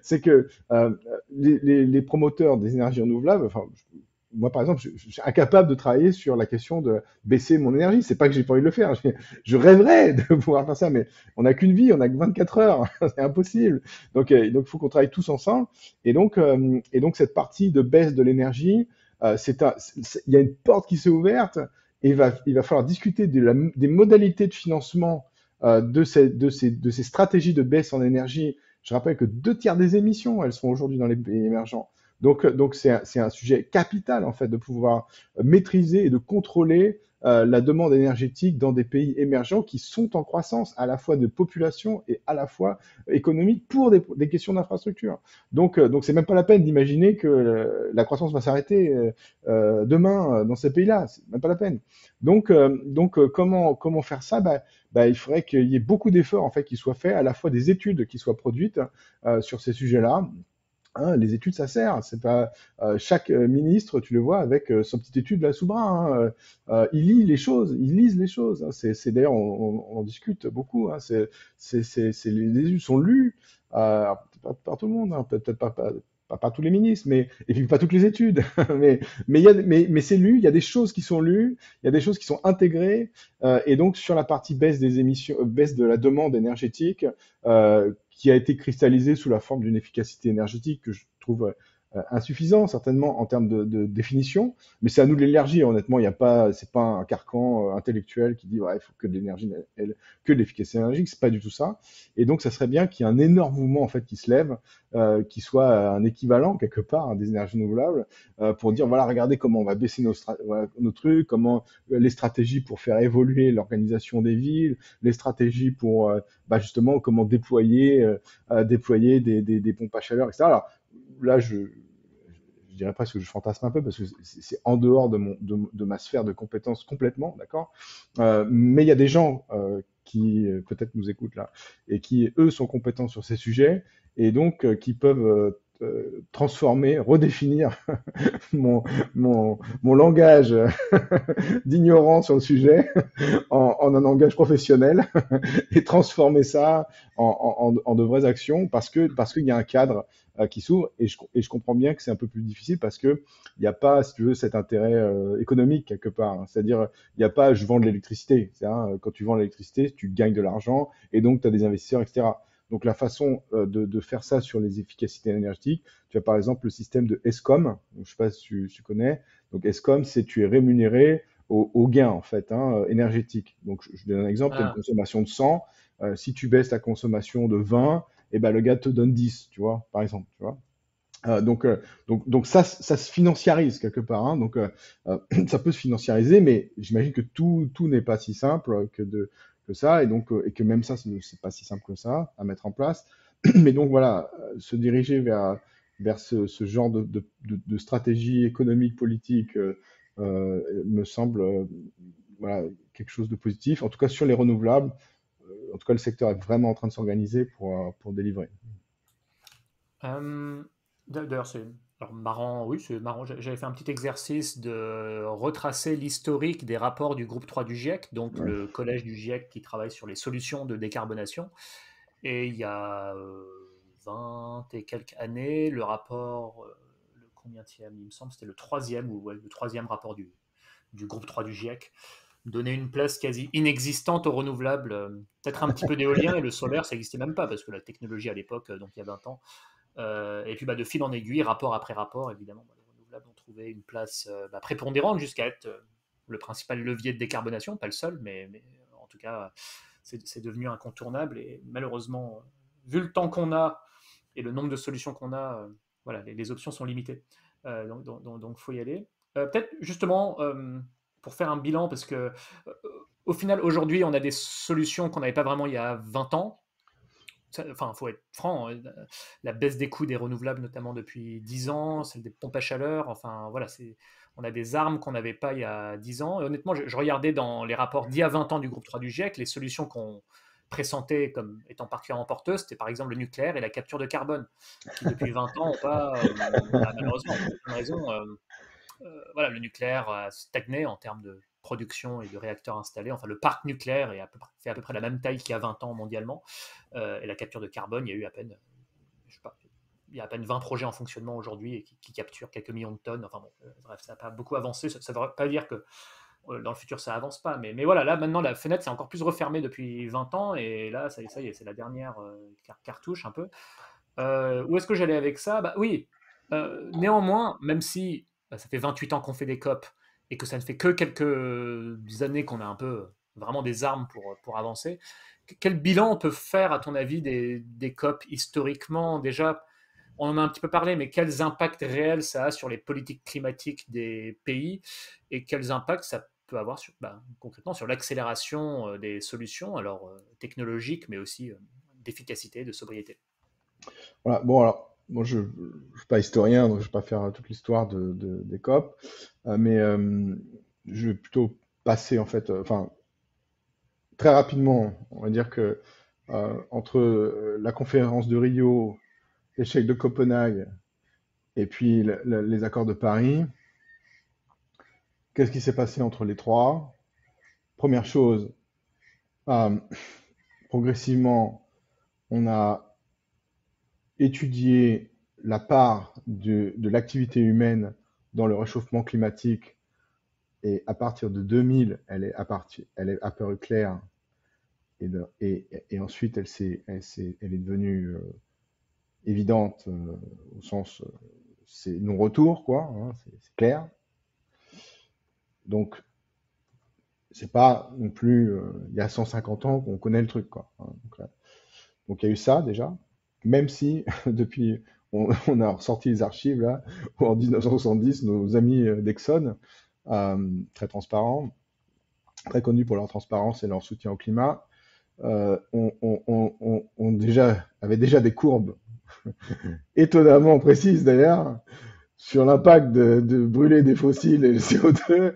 c'est que les promoteurs des énergies renouvelables, enfin, moi par exemple, je suis incapable de travailler sur la question de baisser mon énergie. C'est pas que j'ai pas envie de le faire, je rêverais de pouvoir faire ça, mais on n'a qu'une vie, on n'a que 24 heures, c'est impossible. Donc, faut qu'on travaille tous ensemble. Et donc cette partie de baisse de l'énergie, il y a une porte qui s'est ouverte et il va falloir discuter des modalités de financement de ces stratégies de baisse en énergie. Je rappelle que 2 tiers des émissions, elles sont aujourd'hui dans les pays émergents. Donc c'est un sujet capital en fait de pouvoir maîtriser et de contrôler la demande énergétique dans des pays émergents qui sont en croissance à la fois de population et à la fois économique pour des questions d'infrastructure. Donc c'est même pas la peine d'imaginer que la croissance va s'arrêter demain dans ces pays-là. C'est même pas la peine. Comment faire ça? Il faudrait qu'il y ait beaucoup d'efforts en fait qui soient faits, à la fois des études qui soient produites sur ces sujets-là. Hein, les études, ça sert. C'est pas chaque ministre, tu le vois avec son petite étude là sous bras. Hein, il lit les choses, ils lisent les choses. Hein. C'est d'ailleurs, on en discute beaucoup. Hein. Les études sont lues par tout le monde, hein. Peut-être pas par tous les ministres, mais et puis pas toutes les études. Mais c'est lu. Il y a des choses qui sont lues, il y a des choses qui sont intégrées. Et donc sur la partie baisse des émissions, baisse de la demande énergétique. Qui a été cristallisé sous la forme d'une efficacité énergétique que je trouve insuffisant certainement en termes de définition, mais c'est à nous de l'élargir. Honnêtement, il y a pas, c'est pas un carcan intellectuel qui dit ouais, il faut que de l'énergie, que de l'efficacité énergétique. C'est pas du tout ça. Et donc, ça serait bien qu'il y ait un énorme mouvement en fait qui se lève, qui soit un équivalent quelque part hein, des énergies renouvelables, pour dire voilà, regardez comment on va baisser voilà, nos trucs, comment les stratégies pour faire évoluer l'organisation des villes, les stratégies pour justement comment déployer des pompes à chaleur, etc. Alors là, je dirais presque que je fantasme un peu parce que c'est en dehors de ma sphère de compétences complètement, d'accord. Mais il y a des gens qui peut-être nous écoutent là et qui eux sont compétents sur ces sujets et donc qui peuvent transformer, redéfinir mon langage d'ignorant sur le sujet en un langage professionnel et transformer ça en de vraies actions parce qu'il y a un cadre qui s'ouvre et je comprends bien que c'est un peu plus difficile parce que il n'y a pas, si tu veux, cet intérêt économique quelque part. Hein. C'est-à-dire, il n'y a pas je vends de l'électricité. Quand tu vends l'électricité, tu gagnes de l'argent et donc tu as des investisseurs, etc. Donc la façon de faire ça sur les efficacités énergétiques, tu as par exemple le système de ESCOM, je ne sais pas si tu connais. Donc ESCOM, c'est tu es rémunéré au gain en fait énergétique. Donc je donne un exemple, tu as une Ah, consommation de 100, si tu baisses la consommation de 20, et ben le gars te donne 10, tu vois, par exemple, tu vois. Donc ça se financiarise quelque part, hein. Ça peut se financiariser, mais j'imagine que tout n'est pas si simple que ça, et que même ça, c'est pas si simple que ça à mettre en place. Mais donc voilà, se diriger vers ce genre de stratégie économique, politique, me semble voilà, quelque chose de positif. En tout cas, sur les renouvelables, en tout cas, le secteur est vraiment en train de s'organiser pour délivrer. euh, d'ailleurs, c'est alors marrant, oui, c'est marrant. J'avais fait un petit exercice de retracer l'historique des rapports du groupe 3 du GIEC, donc Ouais. le collège du GIEC qui travaille sur les solutions de décarbonation. Et il y a 20 et quelques années, le rapport, combienième? Il me semble que c'était le troisième, ou ouais, le troisième rapport du groupe 3 du GIEC. Donner une place quasi inexistante aux renouvelables, peut-être un petit peu d'éolien, et le solaire, ça n'existait même pas, parce que la technologie à l'époque, donc il y a 20 ans, et puis de fil en aiguille, rapport après rapport, évidemment, les renouvelables ont trouvé une place prépondérante jusqu'à être le principal levier de décarbonation, pas le seul, mais en tout cas, c'est devenu incontournable. Et malheureusement, vu le temps qu'on a et le nombre de solutions qu'on a, voilà, les options sont limitées. Donc, faut y aller. Peut-être justement, pour faire un bilan, parce que au final, aujourd'hui, on a des solutions qu'on n'avait pas vraiment il y a 20 ans. Enfin, il faut être franc, la baisse des coûts des renouvelables, notamment depuis 10 ans, celle des pompes à chaleur, enfin voilà, on a des armes qu'on n'avait pas il y a 10 ans. Et honnêtement, je regardais dans les rapports d'il y a 20 ans du groupe 3 du GIEC, les solutions qu'on pressentait comme étant particulièrement porteuses, c'était par exemple le nucléaire et la capture de carbone, qui depuis 20 ans n'ont pas, malheureusement, pour plein de raisons, voilà, le nucléaire a stagné en termes de production et de réacteurs installés. Enfin, le parc nucléaire fait à peu près la même taille qu'il y a 20 ans mondialement. Et la capture de carbone, il y a eu à peine, je sais pas, il y a à peine 20 projets en fonctionnement aujourd'hui et qui capturent quelques millions de tonnes. Enfin bon, bref, ça n'a pas beaucoup avancé. Ça ne veut pas dire que dans le futur ça avance pas. Mais voilà, là maintenant la fenêtre s'est encore plus refermée depuis 20 ans. Et là, ça y est, c'est la dernière cartouche un peu. Où est-ce que j'allais avec ça? Bah oui, néanmoins, même si ça fait 28 ans qu'on fait des COP et que ça ne fait que quelques années qu'on a un peu vraiment des armes pour avancer, quel bilan on peut faire, à ton avis, des COP historiquement? Déjà, on en a un petit peu parlé, mais quels impacts réels ça a sur les politiques climatiques des pays, et quels impacts ça peut avoir concrètement sur l'accélération des solutions, alors technologiques, mais aussi d'efficacité, de sobriété. Voilà. Bon, alors, moi, je ne suis pas historien, donc je ne vais pas faire toute l'histoire des COP, mais je vais plutôt passer, en fait, enfin, très rapidement, on va dire que entre la conférence de Rio, l'échec de Copenhague, et puis les accords de Paris, qu'est-ce qui s'est passé entre les trois? Première chose, euh, progressivement, on a étudié la part de l'activité humaine dans le réchauffement climatique, et à partir de 2000, elle est apparue claire, et ensuite elle est devenue évidente, au sens, c'est non-retour, quoi, hein, c'est clair. Donc, c'est pas non plus il y a 150 ans qu'on connaît le truc, quoi, hein. Donc il y a eu ça déjà, même si depuis on a ressorti les archives là, où en 1970, nos amis d'Exxon, très transparents, très connus pour leur transparence et leur soutien au climat, avaient déjà des courbes étonnamment précises d'ailleurs sur l'impact de brûler des fossiles et le CO2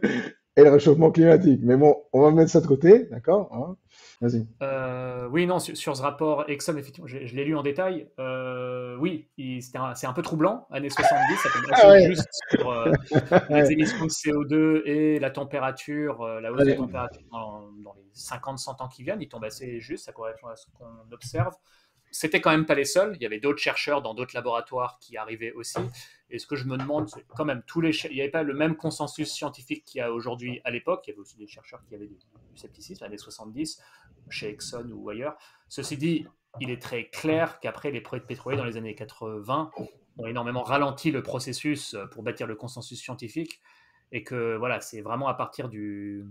et le réchauffement climatique. Mais bon, on va mettre ça de côté, d'accord, hein. Vas-y. Oui, non, sur ce rapport Exxon, effectivement, je l'ai lu en détail. Oui, c'est un peu troublant, années 70, ça tombe Ah assez ouais, juste sur les ouais. émissions de CO2 et la température, la hausse de Allez. température dans les 50-100 ans qui viennent. Il tombe assez juste, ça correspond à ce qu'on observe. C'était quand même pas les seuls. Il y avait d'autres chercheurs dans d'autres laboratoires qui arrivaient aussi. Et ce que je me demande, c'est quand même il n'y avait pas le même consensus scientifique qu'il y a aujourd'hui à l'époque. Il y avait aussi des chercheurs qui avaient du scepticisme, années 70, chez Exxon ou ailleurs. Ceci dit, il est très clair qu'après les projets pétroliers dans les années 80 ont énormément ralenti le processus pour bâtir le consensus scientifique, et que voilà, c'est vraiment à partir du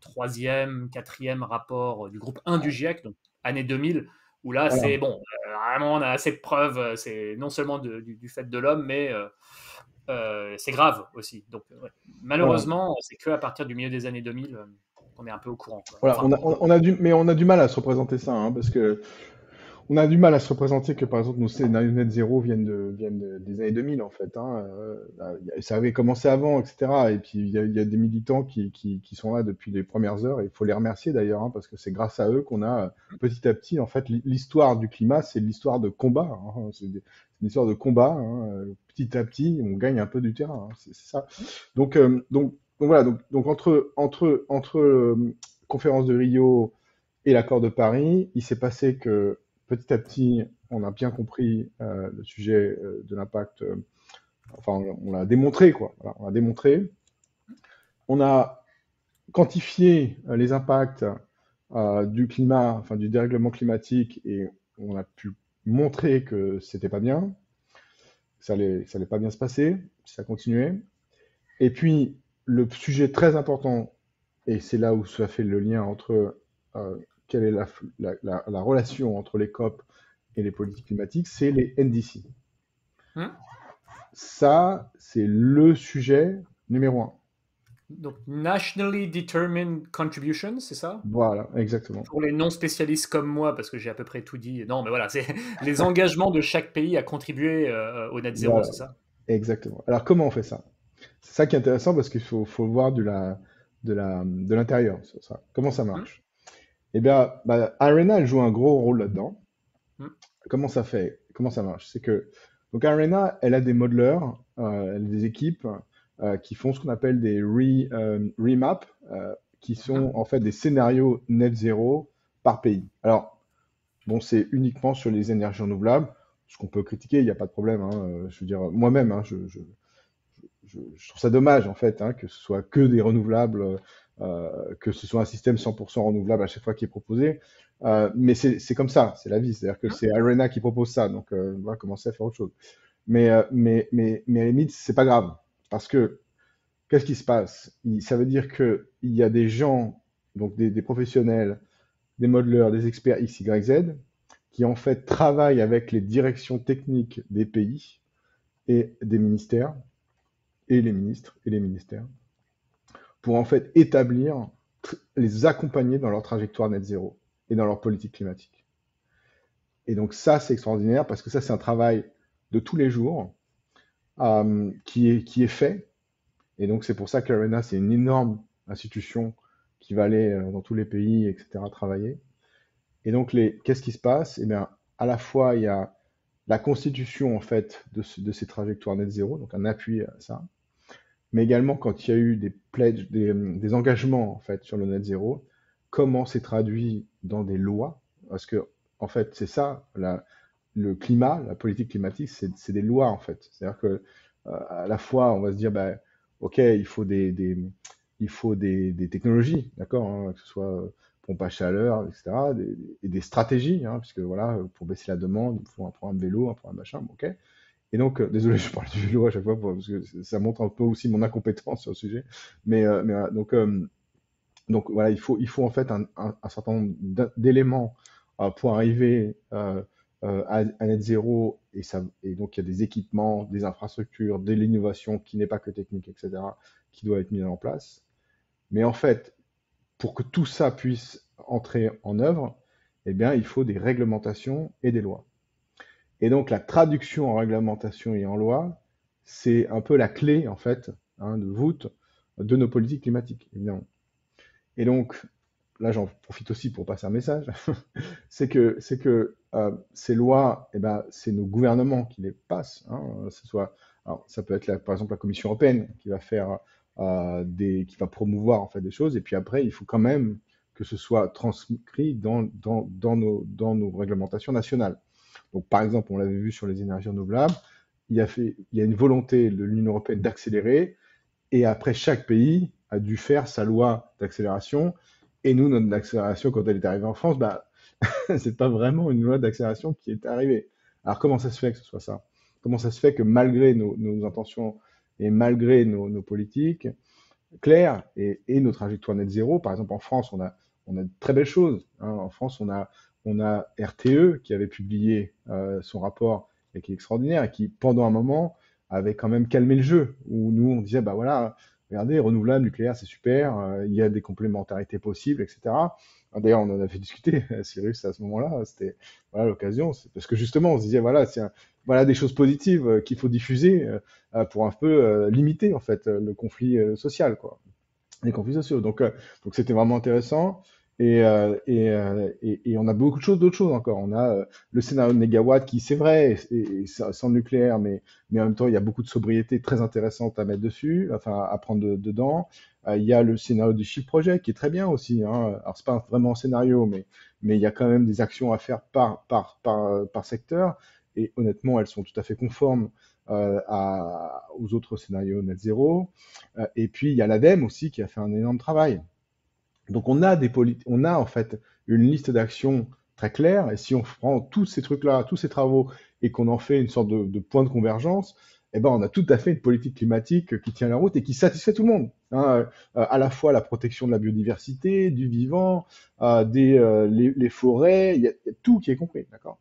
troisième, quatrième rapport du groupe 1 du GIEC, donc année 2000, où là Voilà. c'est bon, vraiment on a assez de preuves, c'est non seulement du fait de l'homme, mais c'est grave aussi. Donc ouais. Voilà. Malheureusement, c'est que à partir du milieu des années 2000 qu'on est un peu au courant, quoi. Voilà, Enfin, mais on a du mal à se représenter ça, hein, parce que on a du mal à se représenter que, par exemple, nos scénarios net zéro des années 2000, en fait, hein. Ça avait commencé avant, etc. Et puis, il y a des militants qui sont là depuis les premières heures, et il faut les remercier d'ailleurs, hein, parce que c'est grâce à eux qu'on a, petit à petit, en fait, l'histoire du climat, c'est l'histoire de combat, hein. C'est une histoire de combat, hein. Petit à petit, on gagne un peu du terrain, hein. C'est ça. Donc voilà, donc entre conférence de Rio et l'accord de Paris, il s'est passé que petit à petit, on a bien compris le sujet de l'impact enfin, on l'a démontré, quoi. Voilà, on l'a démontré. On a quantifié les impacts du climat, enfin du dérèglement climatique, et on a pu montrer que c'était pas bien, ça allait pas bien se passer si ça continuait. Et puis, le sujet très important, et c'est là où ça fait le lien entre quelle est la relation entre les COP et les politiques climatiques, c'est les NDC. Hmm. Ça, c'est le sujet numéro un. Donc, Nationally Determined Contribution, c'est ça? Voilà, exactement. Pour les non spécialistes comme moi, parce que j'ai à peu près tout dit. Non, mais voilà, c'est les engagements de chaque pays à contribuer au net zéro, Voilà, c'est ça? exactement. Alors, comment on fait ça? C'est ça qui est intéressant parce qu'il faut le voir de l'intérieur, ça. Comment ça Hmm. marche? Eh bien, bah, Arena, elle joue un gros rôle là-dedans. Hmm. Comment ça fait? Comment ça marche? C'est que donc Arena, elle a des modeleurs, elle a des équipes qui font ce qu'on appelle des remap, qui Hmm. sont en fait des scénarios net zéro par pays. Alors, bon, c'est uniquement sur les énergies renouvelables, ce qu'on peut critiquer, il n'y a pas de problème, hein, je veux dire, moi-même, hein, je trouve ça dommage en fait hein, que ce soit que des renouvelables, que ce soit un système 100% renouvelable à chaque fois qui est proposé. Mais c'est comme ça, c'est la vie. C'est-à-dire que Hmm. c'est Arena qui propose ça, donc on va commencer à faire autre chose. Mais à la limite, c'est pas grave. Parce que qu'est-ce qui se passe? Ça veut dire qu'il y a des gens, donc des professionnels, des modeleurs, des experts X, Y, Z, qui en fait travaillent avec les directions techniques des pays et des ministères, et les ministres et les ministères, pour en fait établir, les accompagner dans leur trajectoire net zéro et dans leur politique climatique. Et donc ça, c'est extraordinaire parce que ça, c'est un travail de tous les jours qui est fait. Et donc c'est pour ça qu'Arena, c'est une énorme institution qui va aller dans tous les pays, etc., travailler. Et donc qu'est-ce qui se passe? Eh bien, à la fois, il y a la constitution en fait de ces trajectoires net zéro, donc un appui à ça, mais également quand il y a eu des pledges, des engagements en fait sur le net zéro, comment c'est traduit dans des lois, parce que en fait c'est ça, le climat, la politique climatique, c'est des lois en fait. C'est-à-dire que à la fois on va se dire, bah, ok, il faut des technologies, d'accord, hein, que ce soit pompe à chaleur, etc., et des stratégies, hein, puisque voilà, pour baisser la demande, il faut un programme vélo, un programme machin, bon, ok. Et donc, désolé, je parle du vélo à chaque fois parce que ça montre un peu aussi mon incompétence sur le sujet. Mais voilà, donc voilà, il faut en fait un certain nombre d'éléments pour arriver à net zéro. Et donc, il y a des équipements, des infrastructures, de l'innovation qui n'est pas que technique, etc., qui doit être mis en place. Mais en fait, pour que tout ça puisse entrer en œuvre, eh bien, il faut des réglementations et des lois. Et donc la traduction en réglementation et en loi, c'est un peu la clé, en fait, hein, de voûte de nos politiques climatiques, évidemment. Et donc, là j'en profite aussi pour passer un message, c'est que ces lois, eh ben, c'est nos gouvernements qui les passent. Hein, alors, ça peut être par exemple la Commission européenne qui va faire qui va promouvoir en fait des choses, et puis après il faut quand même que ce soit transcrit dans nos réglementations nationales. Donc, par exemple, on l'avait vu sur les énergies renouvelables, il y a une volonté de l'Union européenne d'accélérer, et après, chaque pays a dû faire sa loi d'accélération. Et nous, notre accélération, quand elle est arrivée en France, bah, c'est pas vraiment une loi d'accélération qui est arrivée. Alors, comment ça se fait que ce soit ça? Comment ça se fait que malgré nos intentions et malgré nos politiques claires et nos trajectoires net zéro, par exemple en France, on a de très belles choses. Hein. En France, on a RTE qui avait publié son rapport et qui est extraordinaire et qui, pendant un moment, avait quand même calmé le jeu. Où nous, on disait, bah voilà, regardez, renouvelable, nucléaire, c'est super, il y a des complémentarités possibles, etc. D'ailleurs, on en avait discuté, Cyrus, à ce moment-là, c'était voilà l'occasion, parce que justement, on se disait, voilà, voilà des choses positives qu'il faut diffuser pour un peu limiter en fait le conflit social, quoi, les conflits sociaux. Donc c'était vraiment intéressant. Et on a beaucoup de choses, d'autres choses encore. On a le scénario de mégawatt qui, c'est vrai, sans le nucléaire, mais en même temps, il y a beaucoup de sobriété très intéressante à mettre dessus, enfin à prendre dedans. Il y a le scénario du Shift Project qui est très bien aussi. Hein. Alors, c'est pas vraiment un scénario, mais il y a quand même des actions à faire par secteur. Et honnêtement, elles sont tout à fait conformes aux autres scénarios net zéro. Et puis il y a l'ADEME aussi qui a fait un énorme travail. Donc on a en fait une liste d'actions très claire, et si on prend tous ces trucs-là, tous ces travaux, et qu'on en fait une sorte de point de convergence, eh ben on a tout à fait une politique climatique qui tient la route et qui satisfait tout le monde, hein. À la fois la protection de la biodiversité, du vivant, les forêts, il y a tout qui est compris, d'accord?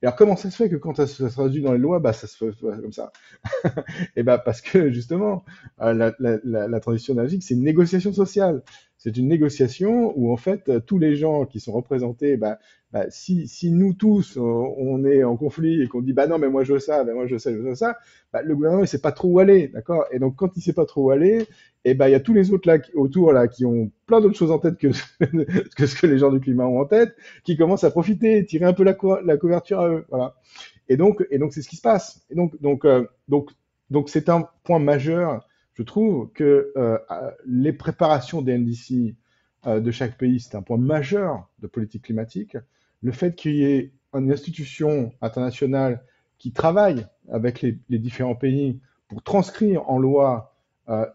Et alors comment ça se fait que quand ça se traduit dans les lois, bah ça se fait comme ça? Et ben parce que justement, la transition énergétique, c'est une négociation sociale. C'est une négociation où en fait tous les gens qui sont représentés, si nous tous on est en conflit et qu'on dit bah non mais moi je veux ça, bah moi je veux ça, je veux ça, bah, le gouvernement il sait pas trop où aller, d'accord? Et donc quand il sait pas trop où aller, et ben il y a tous les autres là autour là qui ont plein d'autres choses en tête que que ce que les gens du climat ont en tête, qui commencent à profiter, tirer un peu la couverture à eux, voilà. Et donc c'est ce qui se passe. Donc c'est un point majeur, je trouve, que les préparations des NDC de chaque pays, c'est un point majeur de politique climatique. Le fait qu'il y ait une institution internationale qui travaille avec les différents pays pour transcrire en loi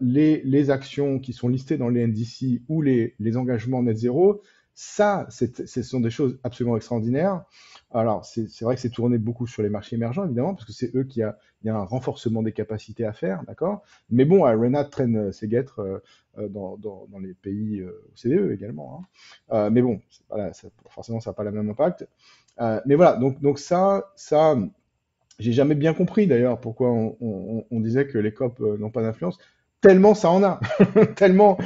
les actions qui sont listées dans les NDC ou les engagements net zéro, ça, ce sont des choses absolument extraordinaires. Alors, c'est vrai que c'est tourné beaucoup sur les marchés émergents, évidemment, parce que c'est eux il y a un renforcement des capacités à faire, d'accord? Mais bon, RENA traîne ses guêtres dans les pays OCDE également, hein. Mais bon, voilà, forcément, ça n'a pas le même impact. Mais voilà, donc ça, j'ai jamais bien compris d'ailleurs pourquoi on disait que les COP n'ont pas d'influence. Tellement ça en a, tellement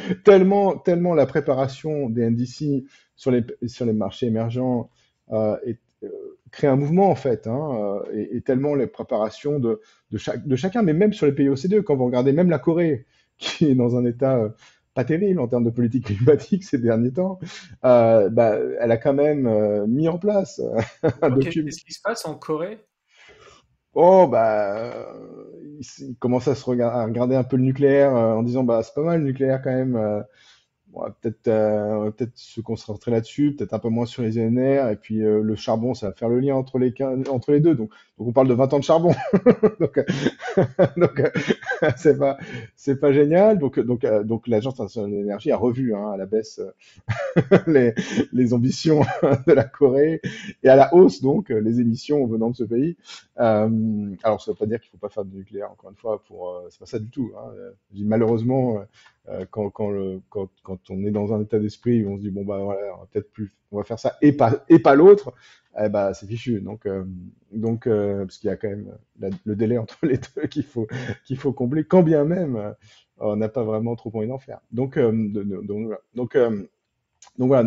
la préparation des NDC sur les marchés émergents est, crée un mouvement en fait, hein, et tellement les préparations de chacun, mais même sur les pays OCDE, quand vous regardez même la Corée, qui est dans un état pas terrible en termes de politique climatique ces derniers temps, elle a quand même mis en place un Ok, document. qu'est-ce qui se passe en Corée? Oh, il commence à regarder un peu le nucléaire en disant, bah, c'est pas mal le nucléaire quand même. On va peut-être se concentrer là-dessus, peut-être un peu moins sur les ENR, et puis le charbon, ça va faire le lien entre les deux. Donc on parle de 20 ans de charbon. Donc, donc c'est pas génial. Donc l'Agence internationale de l'énergie a revu, hein, à la baisse les, les ambitions de la Corée et à la hausse donc les émissions venant de ce pays. Alors ça ne veut pas dire qu'il ne faut pas faire de nucléaire, encore une fois, c'est pas ça du tout, hein. Je dis malheureusement, quand on est dans un état d'esprit où on se dit bon bah voilà, on va faire ça et pas l'autre, eh bah, c'est fichu. Donc parce qu'il y a quand même le délai entre les deux qu'il faut combler, quand bien même on n'a pas vraiment trop envie d'en faire. Donc voilà,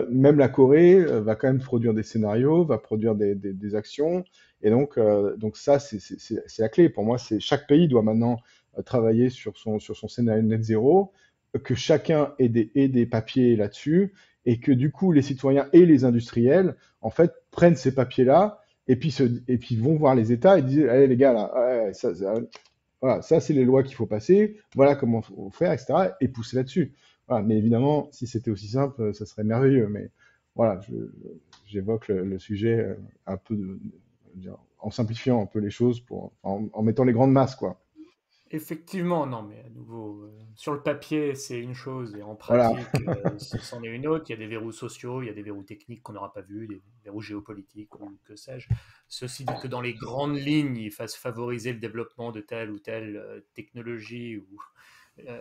même la Corée va quand même produire des scénarios, va produire des actions, et donc ça, c'est la clé. Pour moi, c'est chaque pays doit maintenant travailler sur son scénario net zéro, que chacun ait des papiers là-dessus, et que du coup, les citoyens et les industriels, en fait, prennent ces papiers-là, et puis vont voir les États et disent, allez les gars, là, ouais, voilà, ça c'est les lois qu'il faut passer, voilà comment faut faire, etc. Et pousser là-dessus. Voilà, mais évidemment, si c'était aussi simple, ça serait merveilleux. Mais voilà, j'évoque le sujet un peu en simplifiant un peu les choses en mettant les grandes masses, quoi. Effectivement, non, mais à nouveau, sur le papier, c'est une chose, et en Voilà. pratique, c'en est une autre. Il y a des verrous sociaux, il y a des verrous techniques qu'on n'aura pas vus, des verrous géopolitiques ou que sais-je. Ceci dit que dans les grandes lignes, ils fassent favoriser le développement de telle ou telle technologie, ou euh,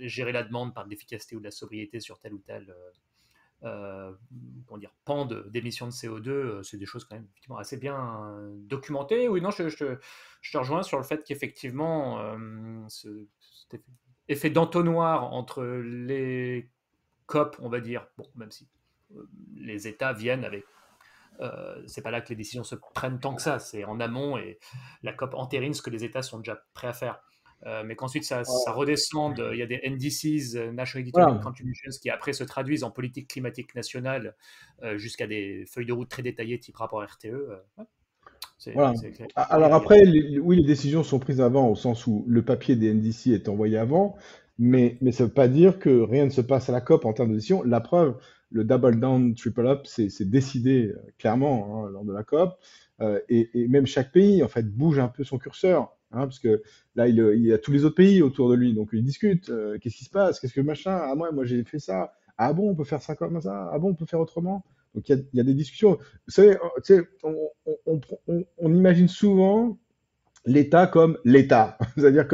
gérer la demande par de l'efficacité ou de la sobriété sur tel ou tel comment dire, pan d'émissions de CO2, c'est des choses quand même effectivement assez bien documentées. Oui, non, je te rejoins sur le fait qu'effectivement, cet effet d'entonnoir entre les COP, on va dire, bon, même si les États viennent avec. C'est pas là que les décisions se prennent tant que ça, c'est en amont, et la COP entérine ce que les États sont déjà prêts à faire. Mais qu'ensuite ça redescende, il y a des NDCs, National Determined Voilà. Contributions, qui après se traduisent en politique climatique nationale, jusqu'à des feuilles de route très détaillées type rapport RTE. Ouais, Voilà. clairement, Alors il y a après, oui, les décisions sont prises avant, au sens où le papier des NDC est envoyé avant, mais ça ne veut pas dire que rien ne se passe à la COP en termes de décision. La preuve, le double down, triple up, c'est décidé clairement, hein, lors de la COP. et même chaque pays, en fait, bouge un peu son curseur, hein, parce que là, il y a tous les autres pays autour de lui, donc ils discutent. Qu'est-ce qui se passe? Qu'est-ce que machin? Ah, moi, j'ai fait ça. Ah bon, on peut faire ça comme ça? Ah bon, on peut faire autrement? Donc, il y a des discussions. Vous savez, tu sais, on imagine souvent l'État comme l'État, c'est-à-dire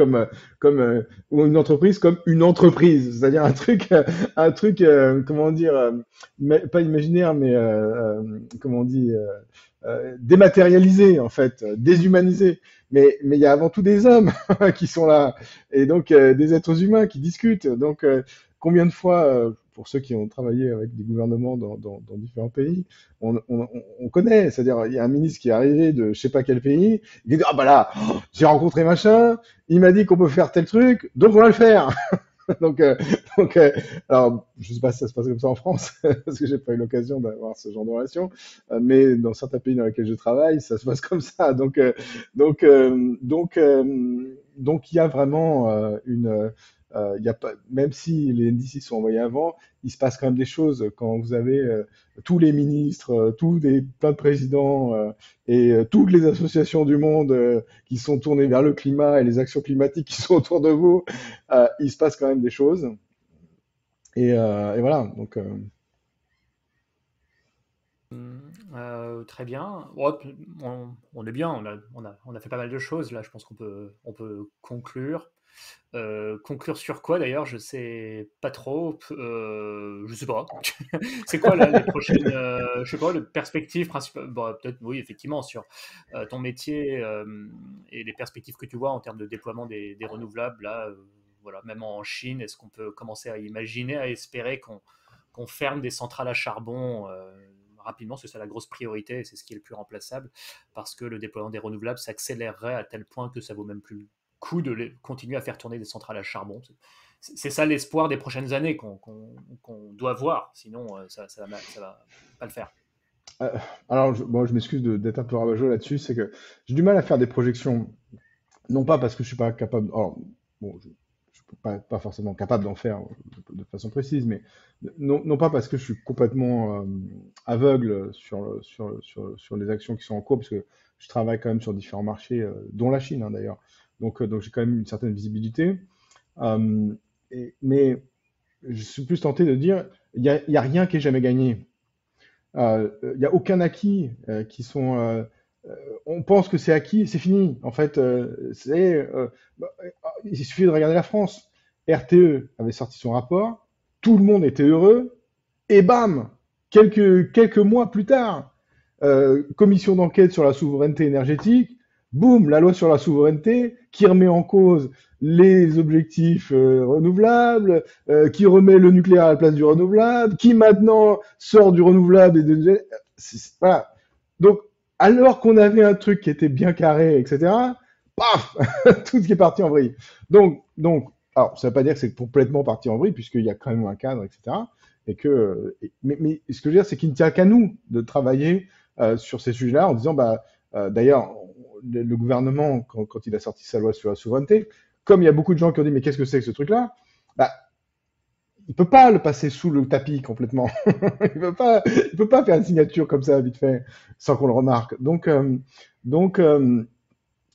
ou une entreprise comme une entreprise, c'est-à-dire comment dire, pas imaginaire, mais comment on dit, dématérialisé en fait, déshumanisé. Mais il y a avant tout des hommes qui sont là, et donc des êtres humains qui discutent. Donc combien de fois, pour ceux qui ont travaillé avec des gouvernements dans différents pays, on connaît, c'est-à-dire il y a un ministre qui est arrivé de je sais pas quel pays, il dit ah bah là, j'ai rencontré machin, il m'a dit qu'on peut faire tel truc, donc on va le faire. donc, euh, donc alors je sais pas si ça se passe comme ça en France, parce que j'ai pas eu l'occasion d'avoir ce genre de relation, mais dans certains pays dans lesquels je travaille, ça se passe comme ça. Donc, euh, donc, euh, donc il y a vraiment il y a pas, même si les NDC sont envoyés avant, il se passe quand même des choses quand vous avez tous les ministres, plein de présidents toutes les associations du monde qui sont tournées vers le climat et les actions climatiques qui sont autour de vous, il se passe quand même des choses. Et voilà, donc Très bien. Ouais, on est bien, on a fait pas mal de choses. Là, je pense on peut conclure. Conclure sur quoi d'ailleurs? Je sais pas trop. Je sais pas. C'est quoi là, les prochaines, je sais pas, les perspectives principales? Bon, peut-être, oui, effectivement, sur ton métier et les perspectives que tu vois en termes de déploiement des renouvelables. Là, voilà, même en Chine, est-ce qu'on peut commencer à imaginer, à espérer qu'on ferme des centrales à charbon rapidement? C'est ça la grosse priorité, c'est ce qui est le plus remplaçable, parce que le déploiement des renouvelables s'accélérerait à tel point que ça vaut même plus le coup de continuer à faire tourner des centrales à charbon. C'est ça l'espoir des prochaines années qu'on doit voir, sinon ça va pas le faire. euh, alors bon, je m'excuse d'être un peu rabat-joie là-dessus, c'est que j'ai du mal à faire des projections, non pas parce que je suis pas capable. Alors bon, je suis pas forcément capable d'en faire de façon précise, mais non pas parce que je suis complètement aveugle sur les actions qui sont en cours, parce que je travaille quand même sur différents marchés, dont la Chine hein, d'ailleurs. Donc j'ai quand même une certaine visibilité. Euh, mais je suis plus tenté de dire, il y a rien qui est jamais gagné. Il y a aucun acquis qui sont. On pense que c'est acquis, c'est fini. En fait, il suffit de regarder la France. RTE avait sorti son rapport, tout le monde était heureux, et bam, quelques mois plus tard, commission d'enquête sur la souveraineté énergétique, boum, la loi sur la souveraineté qui remet en cause les objectifs renouvelables, qui remet le nucléaire à la place du renouvelable, qui maintenant sort du renouvelable voilà. Donc, alors qu'on avait un truc qui était bien carré, etc., paf, tout ce qui est parti en vrille. Alors, ça ne veut pas dire que c'est complètement parti en vrille, puisqu'il y a quand même un cadre, etc. Mais ce que je veux dire, c'est qu'il ne tient qu'à nous de travailler sur ces sujets-là en disant, d'ailleurs, le gouvernement, quand il a sorti sa loi sur la souveraineté, comme il y a beaucoup de gens qui ont dit, mais qu'est-ce que c'est que ce truc-là? Bah, il peut pas le passer sous le tapis complètement. Il peut pas faire une signature comme ça vite fait sans qu'on le remarque. Donc, euh,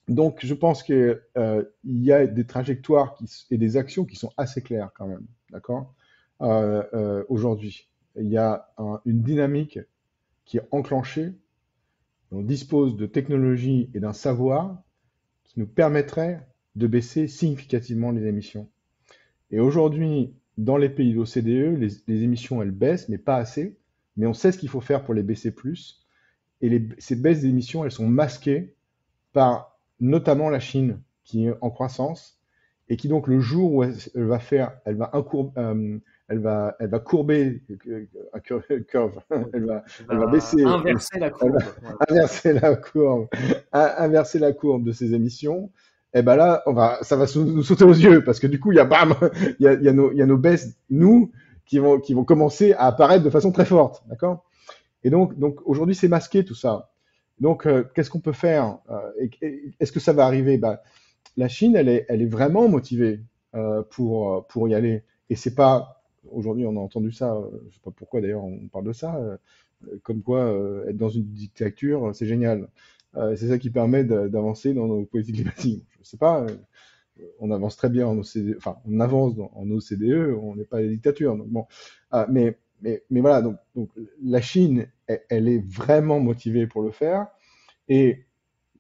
donc, je pense que il y a des trajectoires et des actions qui sont assez claires quand même, d'accord? Aujourd'hui, il y a une dynamique qui est enclenchée. On dispose de technologies et d'un savoir qui nous permettrait de baisser significativement les émissions. Et aujourd'hui, dans les pays de l'OCDE, les émissions, elles baissent, mais pas assez. Mais on sait ce qu'il faut faire pour les baisser plus. Et ces baisses d'émissions, elles sont masquées par notamment la Chine, qui est en croissance, et qui donc le jour où elle va courber un curve, Oui. Elle elle va va baisser, inverser la elle va courbe. Voilà. inverser la courbe de ses émissions. Et ben là, ça va nous sauter aux yeux parce que du coup, il y a bam, il y a nos baisses, nous, qui vont commencer à apparaître de façon très forte, d'accord? Et donc aujourd'hui, c'est masqué tout ça. Donc, qu'est-ce qu'on peut faire est-ce que ça va arriver? La Chine, elle est vraiment motivée pour y aller. Et c'est pas, aujourd'hui, on a entendu ça, je sais pas pourquoi d'ailleurs on parle de ça, comme quoi être dans une dictature, c'est génial. C'est ça qui permet d'avancer dans nos politiques climatiques. Je sais pas, on avance très bien en OCDE, enfin, on avance en OCDE, on n'est pas des dictatures. Donc bon, mais voilà, donc la Chine, elle est vraiment motivée pour le faire. Et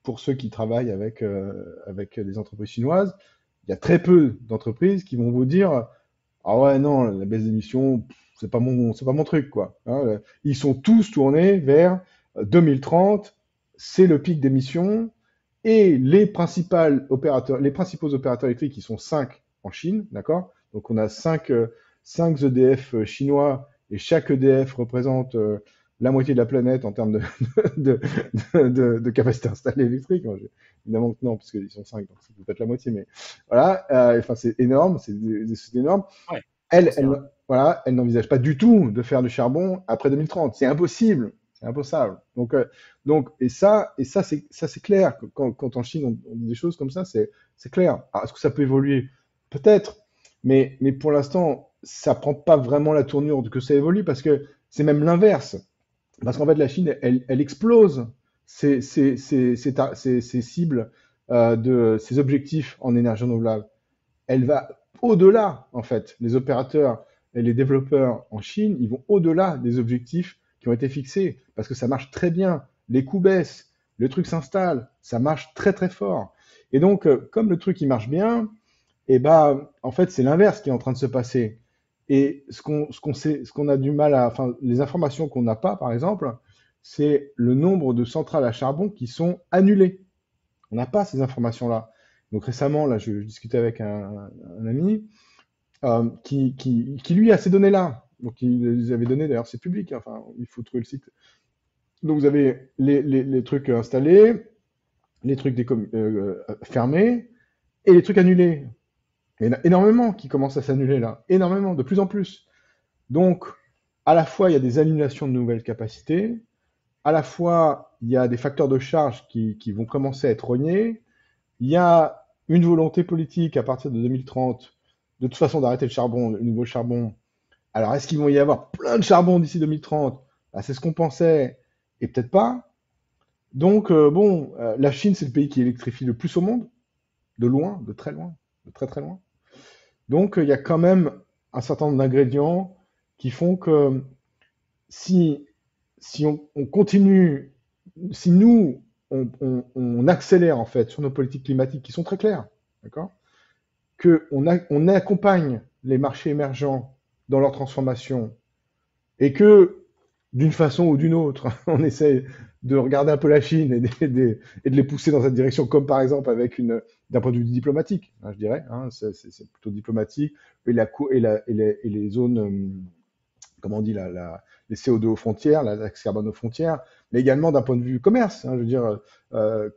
pour ceux qui travaillent avec des entreprises chinoises, il y a très peu d'entreprises qui vont vous dire, ah ouais, non, la baisse d'émissions, c'est pas mon truc, quoi. Hein. Ils sont tous tournés vers 2030, c'est le pic d'émissions, et les principaux opérateurs électriques, qui sont 5 en Chine, d'accord? Donc on a 5 EDF chinois, et chaque EDF représente la moitié de la planète en termes de, de capacité installée électrique. Bon, évidemment que non, parce qu'ils sont 5, donc c'est peut-être la moitié, mais voilà, enfin c'est énorme, c'est énorme. Ouais, Elle, considérable. voilà, elle n'envisage pas du tout de faire du charbon après 2030. C'est impossible. C'est impossible. Et ça c'est clair. Quand en Chine on dit des choses comme ça, c'est clair. Alors, est-ce que ça peut évoluer? Peut-être. Mais pour l'instant, ça prend pas vraiment la tournure que ça évolue parce que c'est même l'inverse. Parce qu'en fait, la Chine, elle explose ses cibles, ses objectifs en énergie renouvelable. Elle va au-delà, en fait. Les opérateurs et les développeurs en Chine, ils vont au-delà des objectifs qui ont été fixés, parce que ça marche très bien. Les coûts baissent, le truc s'installe, ça marche très très fort. Et donc, comme le truc il marche bien, et ben, en fait, c'est l'inverse qui est en train de se passer. Et ce qu'on a du mal à, enfin, les informations qu'on n'a pas, par exemple, c'est le nombre de centrales à charbon qui sont annulées. On n'a pas ces informations-là. Donc récemment, là, je discutais avec un ami qui, lui, a ces données-là. Donc, il les avait données, d'ailleurs, c'est public, hein, enfin, il faut trouver le site. Donc, vous avez les trucs installés, les trucs fermés, et les trucs annulés. Il y en a énormément qui commencent à s'annuler, là. Énormément, de plus en plus. Donc, à la fois, il y a des annulations de nouvelles capacités, à la fois, il y a des facteurs de charge qui vont commencer à être rognés, il y a une volonté politique à partir de 2030, de toute façon, d'arrêter le charbon, le nouveau charbon. Alors, est-ce qu'il va y avoir plein de charbon d'ici 2030? Bah, c'est ce qu'on pensait, et peut-être pas. Donc, la Chine, c'est le pays qui électrifie le plus au monde, de loin, de très loin, de très très loin. Donc, il y a quand même un certain nombre d'ingrédients qui font que si, si on continue, si nous, on accélère en fait sur nos politiques climatiques qui sont très claires, d'accord? On accompagne les marchés émergents dans leur transformation et que, d'une façon ou d'une autre, on essaie de regarder un peu la Chine et de les pousser dans cette direction, comme par exemple d'un point de vue diplomatique, hein, je dirais, hein, c'est plutôt diplomatique, et les zones, comment on dit, les CO2 aux frontières, la taxe carbone aux frontières, mais également d'un point de vue commerce. Hein, je veux dire,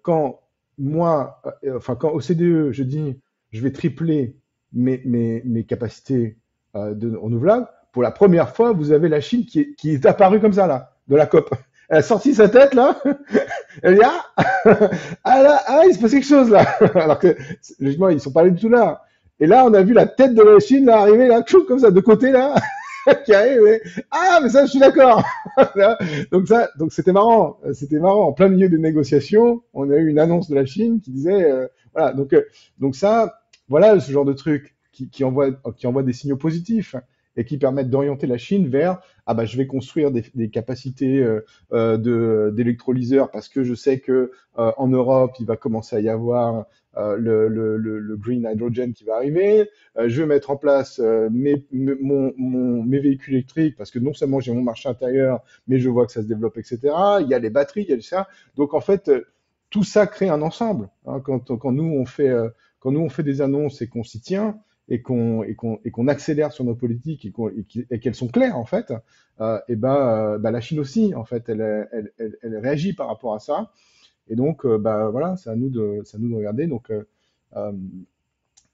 quand au CDE, je dis, je vais tripler mes capacités de renouvelables, pour la première fois, vous avez la Chine qui est apparue comme ça, là, de la COP. Elle a sorti sa tête, là. Elle dit, il se passe quelque chose, là. Alors que, logiquement, ils sont pas allés du tout là. Et là, on a vu la tête de la Chine, là, arriver, là, comme ça, de côté, là. Qui arrive, mais ça, je suis d'accord. Donc c'était marrant. En plein milieu des négociations, on a eu une annonce de la Chine qui disait, voilà. Donc ça, voilà ce genre de truc qui envoie des signaux positifs et qui permettent d'orienter la Chine vers je vais construire des capacités d'électrolyseurs parce que je sais que en Europe il va commencer à y avoir le green hydrogen qui va arriver. Je vais mettre en place mes véhicules électriques parce que non seulement j'ai mon marché intérieur, mais je vois que ça se développe, etc. Il y a les batteries, il y a ça. Donc en fait, tout ça crée un ensemble. Hein, quand nous on fait des annonces et qu'on s'y tient et qu'on accélère sur nos politiques et qu'elles sont claires en fait, la Chine aussi en fait, elle réagit par rapport à ça. Et donc voilà, c'est à nous de regarder. Donc euh,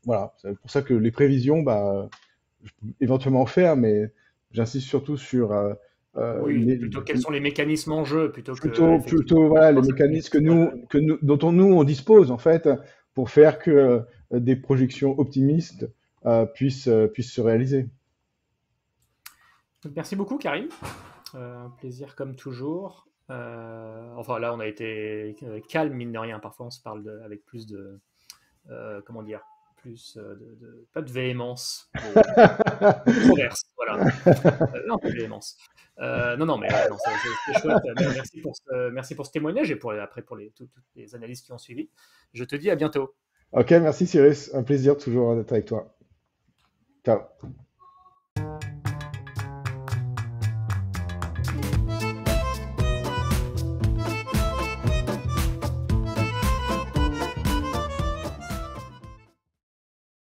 voilà, c'est pour ça que les prévisions, je peux éventuellement en faire, mais j'insiste surtout sur Oui, plutôt quels sont les mécanismes en jeu plutôt que effectivement plutôt voilà, les voir ça comme une mécanismes seule. dont on dispose en fait pour faire que des projections optimistes puissent se réaliser. Donc, merci beaucoup, Karim. Un plaisir comme toujours. Enfin, là, on a été calme, mine de rien. Parfois, on se parle avec plus de, comment dire, plus pas de véhémence, de controverse, voilà. Non, pas de véhémence. Non, non, mais ouais, non, c'est chouette. Merci pour ce témoignage et après pour toutes les analyses qui ont suivi. Je te dis à bientôt. Ok, merci Cyrus, un plaisir toujours d'être avec toi. Ciao.